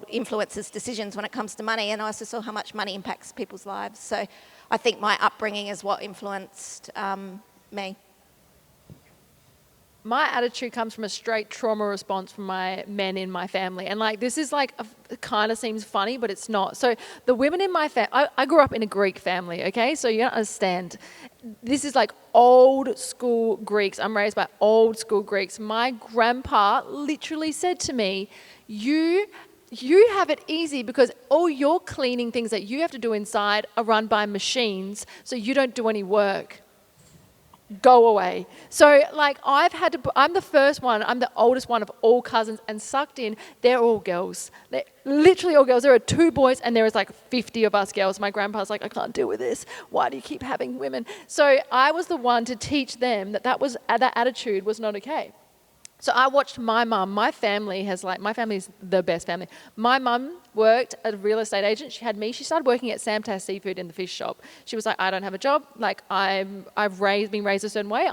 influences decisions when it comes to money, and I also saw how much money impacts people's lives. So I think my upbringing is what influenced me. My attitude comes from a straight trauma response from my men in my family. And like, this is like, it kind of seems funny, but it's not. So the women in my family, I grew up in a Greek family, okay? So you don't understand. This is like old school Greeks. I'm raised by old school Greeks. My grandpa literally said to me, you have it easy because all your cleaning things that you have to do inside are run by machines, so you don't do any work. Go away. So like I'm the first one, I'm the oldest one of all cousins, and sucked in, they're all girls. They're literally all girls. There are 2 boys and there is like 50 of us girls. My grandpa's like, I can't deal with this. Why do you keep having women? So I was the one to teach them that attitude was not okay. So I watched my mum. My family is the best family. My mum worked as a real estate agent. She had me. She started working at Sam Tas Seafood in the fish shop. She was like, I don't have a job. Like I've been raised a certain way.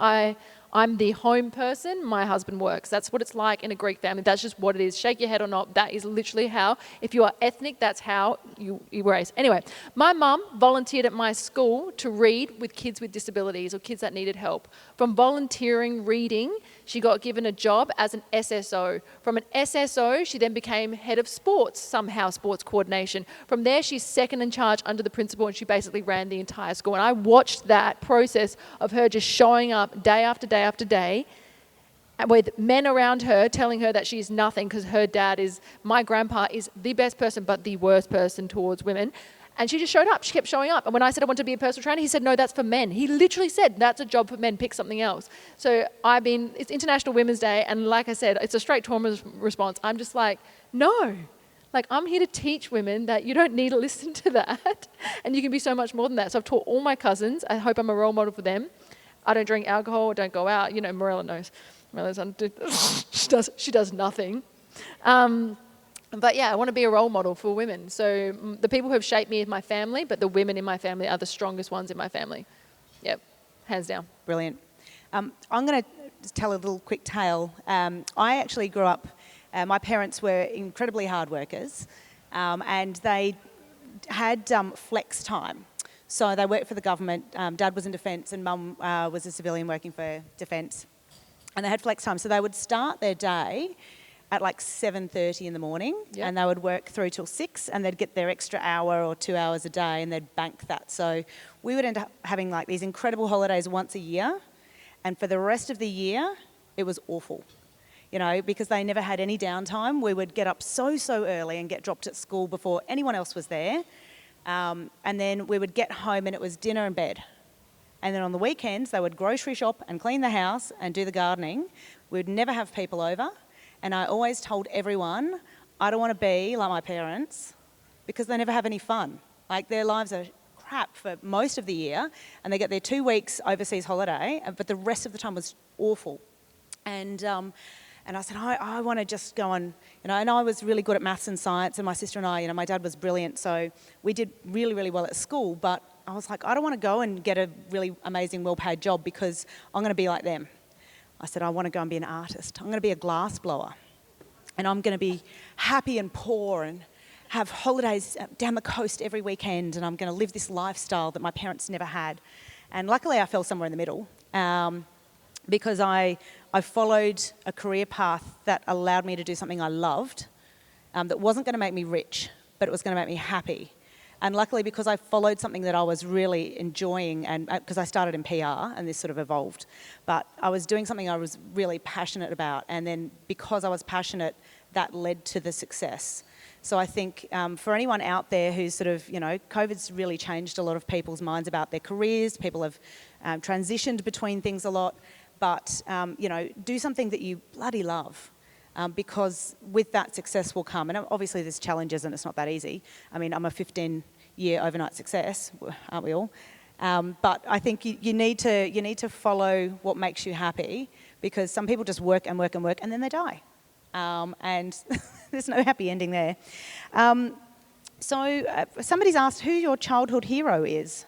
I'm the home person. My husband works. That's what it's like in a Greek family. That's just what it is. Shake your head or not. That is literally how, if you are ethnic, that's how you raise. Anyway, my mum volunteered at my school to read with kids with disabilities or kids that needed help. From volunteering reading, she got given a job as an SSO. From an SSO, she then became head of sports, somehow sports coordination. From there, she's second in charge under the principal, and she basically ran the entire school. And I watched that process of her just showing up day after day after day with men around her telling her that she's nothing because my grandpa is the best person but the worst person towards women. And she just showed up. She kept showing up. And when I said I want to be a personal trainer, he said, no, that's for men. He literally said, that's a job for men. Pick something else. So it's International Women's Day. And like I said, it's a straight trauma response. I'm just like, no. Like, I'm here to teach women that you don't need to listen to that. And you can be so much more than that. So I've taught all my cousins. I hope I'm a role model for them. I don't drink alcohol. I don't go out. You know, Morella knows. She does nothing. But yeah, I want to be a role model for women. So the people who have shaped me is my family, but the women in my family are the strongest ones in my family. Yep, hands down. Brilliant. I'm going to tell a little quick tale. I actually grew up, my parents were incredibly hard workers, and they had flex time. So they worked for the government. Dad was in defence and Mum was a civilian working for defence. And they had flex time. So they would start their day at like 7:30 in the morning, yep. And they would work through till 6, and they'd get their extra hour or 2 hours a day, and they'd bank that. So we would end up having like these incredible holidays once a year, and for the rest of the year, it was awful. You know, because they never had any downtime. We would get up so early and get dropped at school before anyone else was there, and then we would get home and it was dinner and bed. And then on the weekends, they would grocery shop and clean the house and do the gardening. We'd never have people over. And I always told everyone, I don't want to be like my parents because they never have any fun. Like, their lives are crap for most of the year, and they get their 2 weeks overseas holiday, but the rest of the time was awful. And I said, I want to just go on, you know, and I was really good at maths and science, and my sister and I, you know, my dad was brilliant, so we did really, really well at school, but I was like, I don't want to go and get a really amazing, well-paid job because I'm going to be like them. I said, I want to go and be an artist. I'm going to be a glass blower. And I'm going to be happy and poor and have holidays down the coast every weekend, and I'm going to live this lifestyle that my parents never had. And luckily I fell somewhere in the middle because I followed a career path that allowed me to do something I loved that wasn't going to make me rich, but it was going to make me happy. And luckily, because I followed something that I was really enjoying, and because I started in PR and this sort of evolved, but I was doing something I was really passionate about, and then because I was passionate, that led to the success. So I think for anyone out there who's sort of, you know, COVID's really changed a lot of people's minds about their careers. People have transitioned between things a lot, but, you know, do something that you bloody love. Because with that, success will come. And obviously there's challenges and it's not that easy. I mean, I'm a 15-year overnight success, aren't we all? But I think you need to follow what makes you happy, because some people just work and work and work and then they die. And there's no happy ending there. So somebody's asked who your childhood hero is.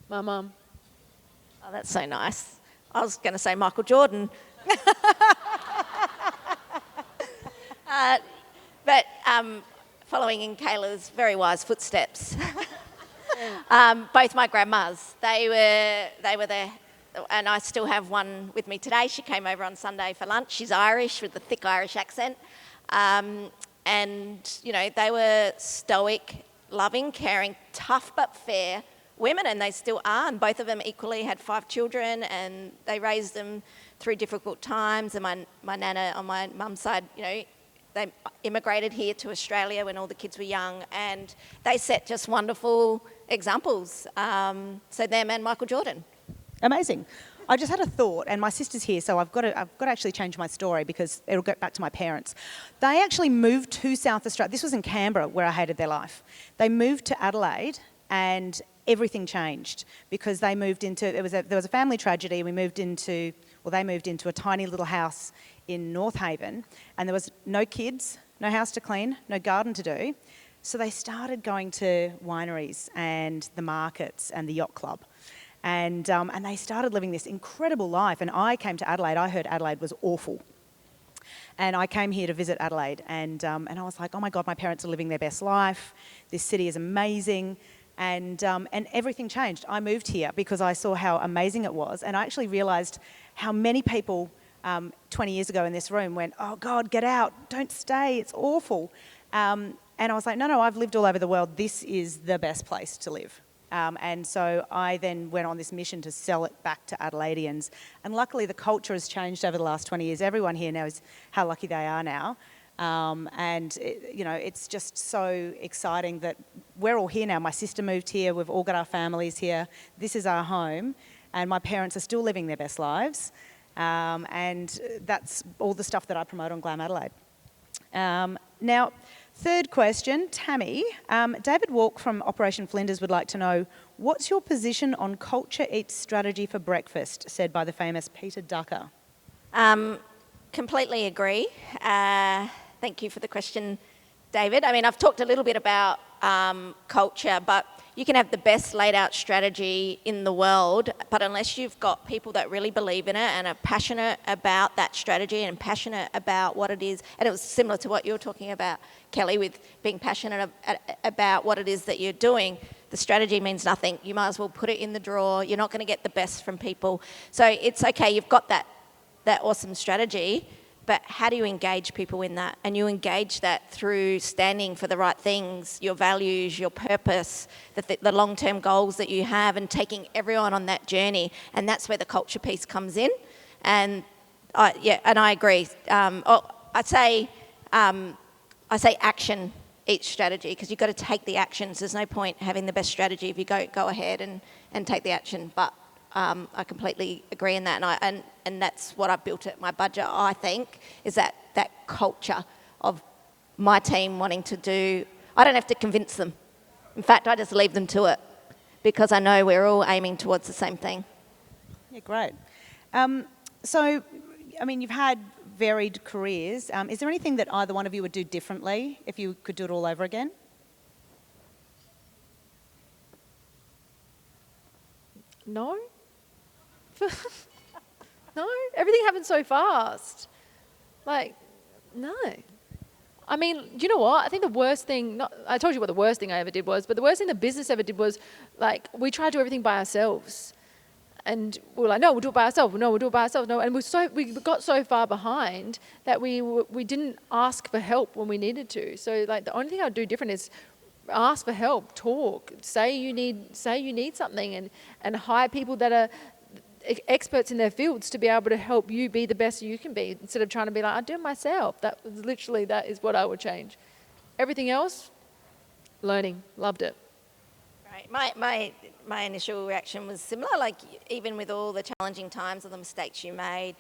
My mum. Oh, that's so nice. I was going to say Michael Jordan. But following in Kayla's very wise footsteps, both my grandmas, they were there, and I still have one with me today. She came over on Sunday for lunch. She's Irish with a thick Irish accent. And, you know, they were stoic, loving, caring, tough but fair women, and they still are. And both of them equally had 5 children, and they raised them through difficult times. And my nana on my mum's side, you know, they immigrated here to Australia when all the kids were young, and they set just wonderful examples. So them and Michael Jordan. Amazing. I just had a thought, and my sister's here, so I've got to actually change my story because it'll go back to my parents. They actually moved to South Australia. This was in Canberra, where I hated their life. They moved to Adelaide, and everything changed because they moved into, there was a family tragedy. They moved into a tiny little house in North Haven, and there was no kids, no house to clean, no garden to do. So they started going to wineries and the markets and the yacht club. And they started living this incredible life. And I came to Adelaide. I heard Adelaide was awful. And I came here to visit Adelaide. And I was like, oh my God, my parents are living their best life. This city is amazing. And everything changed. I moved here because I saw how amazing it was. And I actually realised how many people 20 years ago in this room went, oh God, get out. Don't stay. It's awful. And I was like, no, I've lived all over the world. This is the best place to live. And so I then went on this mission to sell it back to Adelaideans. And luckily the culture has changed over the last 20 years. Everyone here knows how lucky they are now. It's just so exciting that we're all here now. My sister moved here. We've all got our families here. This is our home. And my parents are still living their best lives. And that's all the stuff that I promote on Glam Adelaide. Now, third question, Tammy. David Walk from Operation Flinders would like to know, what's your position on culture eats strategy for breakfast, said by the famous Peter Ducker? Completely agree. Thank you for the question, David. I mean, I've talked a little bit about culture, but you can have the best laid out strategy in the world, but unless you've got people that really believe in it and are passionate about that strategy and passionate about what it is, and it was similar to what you were talking about, Kelly, with being passionate about what it is that you're doing, the strategy means nothing. You might as well put it in the drawer. You're not going to get the best from people. So it's okay, you've got that awesome strategy, but how do you engage people in that? And you engage that through standing for the right things, your values, your purpose, the long-term goals that you have, and taking everyone on that journey. And that's where the culture piece comes in. And I agree. I say action each strategy, because you've got to take the actions. There's no point having the best strategy if you go ahead and take the action. But I completely agree in that, and that's what I've built at my budget, I think, is that culture of my team wanting to do. I don't have to convince them. In fact, I just leave them to it, because I know we're all aiming towards the same thing. Yeah, great. So, I mean, you've had varied careers. Is there anything that either one of you would do differently if you could do it all over again? No. No, everything happened so fast. Like, no. I mean, you know what? I think the worst thing, I told you what the worst thing I ever did was, but the worst thing the business ever did was, like, we tried to do everything by ourselves. And we were like, no, we'll do it by ourselves. No, we'll do it by ourselves. No, and we got so far behind that we didn't ask for help when we needed to. So, like, the only thing I'd do different is ask for help, talk, say you need something, and hire people that are experts in their fields to be able to help you be the best you can be, instead of trying to be like, I do it myself. That is what I would change. Everything else, learning, loved it. Right. My initial reaction was similar. Like, even with all the challenging times or the mistakes you made,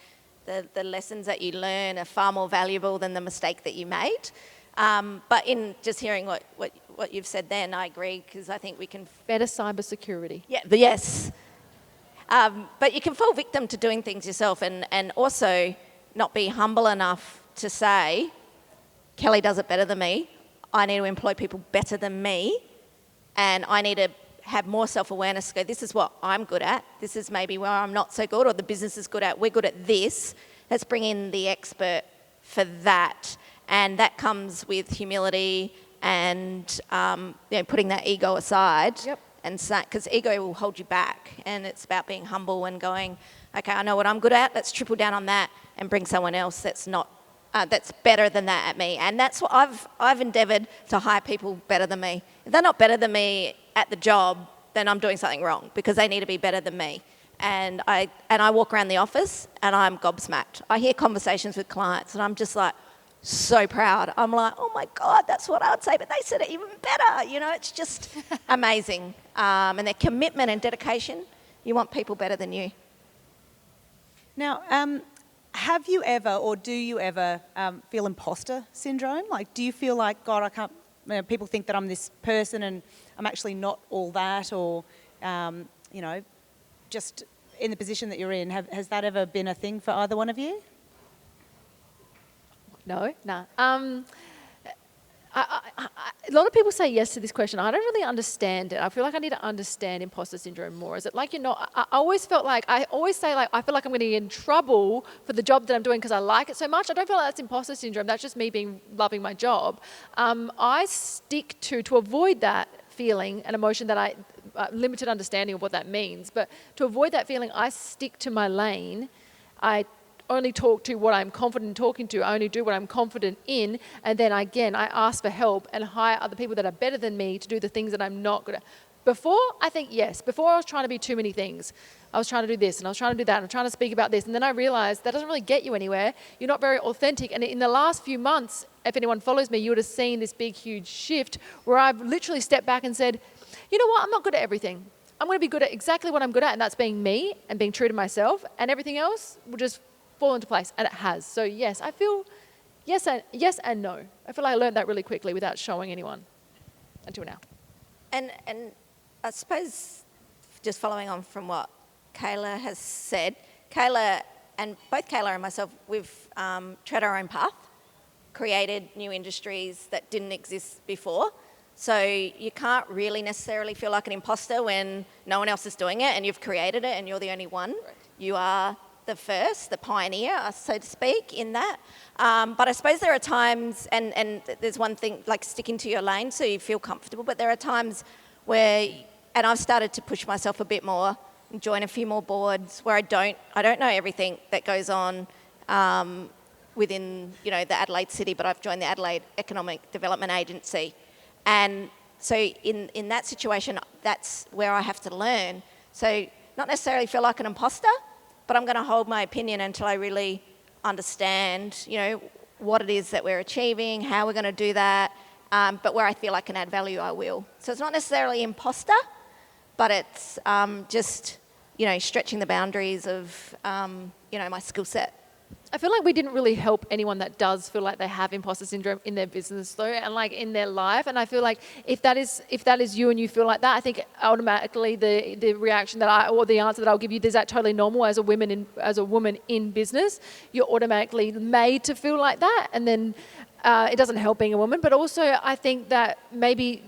the lessons that you learn are far more valuable than the mistake that you made. But in just hearing what you've said then, I agree, because I think we can... Better cybersecurity. Yeah, yes. But you can fall victim to doing things yourself, and also not be humble enough to say, Kelly does it better than me, I need to employ people better than me, and I need to have more self-awareness to go, this is what I'm good at, this is maybe where I'm not so good, or the business is good at, we're good at this, let's bring in the expert for that. And that comes with humility and putting that ego aside. Yep. And because ego will hold you back, and it's about being humble and going, okay, I know what I'm good at. Let's triple down on that and bring someone else that's better than that at me. And that's what I've endeavoured to hire people better than me. If they're not better than me at the job, then I'm doing something wrong, because they need to be better than me. And I walk around the office and I'm gobsmacked. I hear conversations with clients and I'm just like so proud. I'm like, oh my God, that's what I would say, but they said it even better. It's just amazing. And their commitment and dedication, you want people better than you. Now, have you ever, or do you ever feel imposter syndrome? Like, do you feel like, God, I can't, people think that I'm this person and I'm actually not all that, or, just in the position that you're in, has that ever been a thing for either one of you? No, nah. A lot of people say yes to this question. I don't really understand it. I feel like I need to understand imposter syndrome more. Is it like, I always felt like, I always say like, I feel like I'm going to get in trouble for the job that I'm doing because I like it so much. I don't feel like that's imposter syndrome. That's just me loving my job. I stick to avoid that feeling and emotion that I, limited understanding of what that means. But to avoid that feeling, I stick to my lane. I only talk to what I'm confident in talking to. I only do what I'm confident in. And then again, I ask for help and hire other people that are better than me to do the things that I'm not good at. Before, I think yes. Before, I was trying to be too many things. I was trying to do this and I was trying to do that and I'm trying to speak about this. And then I realized that doesn't really get you anywhere. You're not very authentic. And in the last few months, if anyone follows me, you would have seen this big, huge shift where I've literally stepped back and said, you know what, I'm not good at everything. I'm going to be good at exactly what I'm good at, and that's being me and being true to myself, and everything else will just fall into place, and it has. So yes, I feel yes and no. I feel like I learned that really quickly without showing anyone until now. And I suppose just following on from what Kayla has said, both Kayla and myself, we've tread our own path, created new industries that didn't exist before. So you can't really necessarily feel like an imposter when no one else is doing it and you've created it and you're the only one. Right. You are the first, the pioneer, so to speak, in that. But I suppose there are times, and there's one thing, like sticking to your lane so you feel comfortable, but there are times where, and I've started to push myself a bit more, join a few more boards where I don't know everything that goes on within, the Adelaide City, but I've joined the Adelaide Economic Development Agency. And so in that situation, that's where I have to learn. So not necessarily feel like an imposter, but I'm going to hold my opinion until I really understand, what it is that we're achieving, how we're going to do that. But where I feel I can add value, I will. So it's not necessarily imposter, but it's just, stretching the boundaries of, my skill set. I feel like we didn't really help anyone that does feel like they have imposter syndrome in their business though, and like in their life. And I feel like if that is you and you feel like that, I think automatically the reaction or the answer that I'll give you is that totally normal as a woman in business. You're automatically made to feel like that, and then it doesn't help being a woman. But also I think that maybe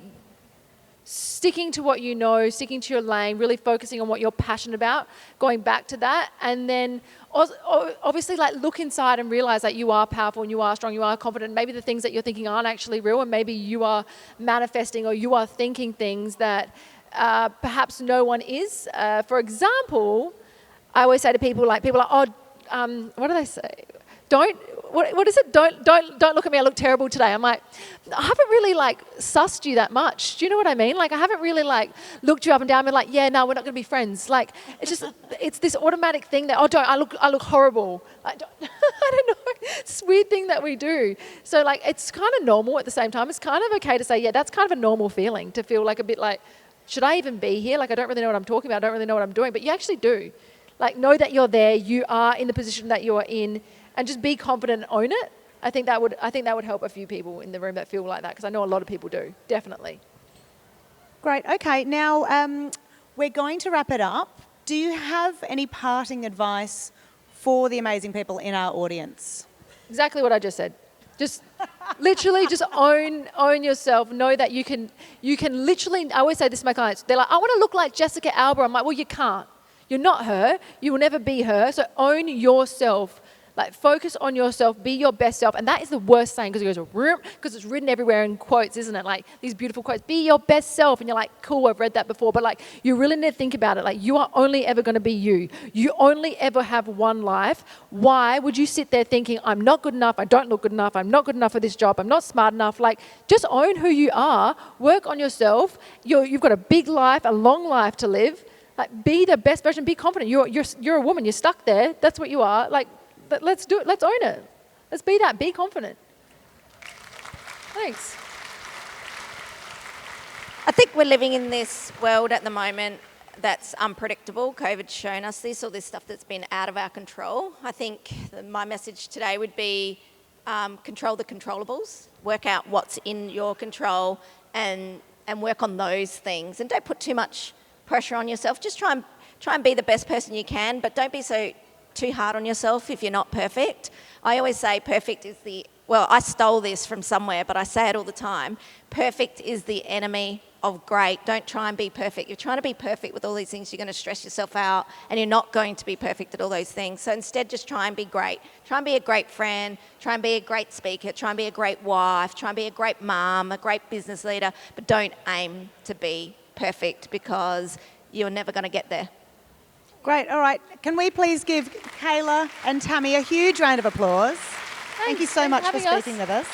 sticking to what you know, sticking to your lane, really focusing on what you're passionate about, going back to that, and then obviously like look inside and realize that you are powerful and you are strong, you are confident. Maybe the things that you're thinking aren't actually real, and maybe you are manifesting or you are thinking things that perhaps no one is. For example, I always say to people what do they say? What is it? Don't look at me, I look terrible today. I'm like, I haven't really sussed you that much. Do you know what I mean? I haven't really looked you up and down and been like, yeah, no, we're not going to be friends. It's this automatic thing that, I look horrible. I don't know. It's this weird thing that we do. So it's kind of normal at the same time. It's kind of okay to say, yeah, that's kind of a normal feeling, to feel a bit like, should I even be here? I don't really know what I'm talking about. I don't really know what I'm doing. But you actually do. Know that you're there. You are in the position that you're in. And just be confident and own it. I think that would help a few people in the room that feel like that, because I know a lot of people do, definitely. Great. Okay, now we're going to wrap it up. Do you have any parting advice for the amazing people in our audience? Exactly what I just said. Just literally just own yourself. Know that you can literally, I always say this to my clients, they're like, I want to look like Jessica Alba. I'm like, well, you can't. You're not her. You will never be her. So own yourself. Like, focus on yourself, be your best self. And that is the worst saying because it goes, because it's written everywhere in quotes, isn't it? Like, these beautiful quotes, be your best self. And you're like, cool, I've read that before. But like, you really need to think about it. Like, you are only ever going to be you. You only ever have one life. Why would you sit there thinking, I'm not good enough, I don't look good enough, I'm not good enough for this job, I'm not smart enough? Like, just own who you are, work on yourself. You've got a big life, a long life to live. Like, be the best version, be confident. You're a woman, you're stuck there, that's what you are. Like, let's do it, let's own it. Let's be that, be confident. Thanks. I think we're living in this world at the moment that's unpredictable. COVID's shown us this, all this stuff that's been out of our control. I think my message today would be control the controllables, work out what's in your control and work on those things. And don't put too much pressure on yourself. Just try and be the best person you can, but don't be too hard on yourself if you're not perfect. I always say perfect is I stole this from somewhere, but I say it all the time. Perfect is the enemy of great. Don't try and be perfect. You're trying to be perfect with all these things, you're going to stress yourself out and you're not going to be perfect at all those things. So instead, just try and be great. Try and be a great friend, try and be a great speaker, try and be a great wife, try and be a great mum, a great business leader, but don't aim to be perfect because you're never going to get there. Great. All right. Can we please give Kayla and Tammy a huge round of applause? Thank you so much for speaking with us.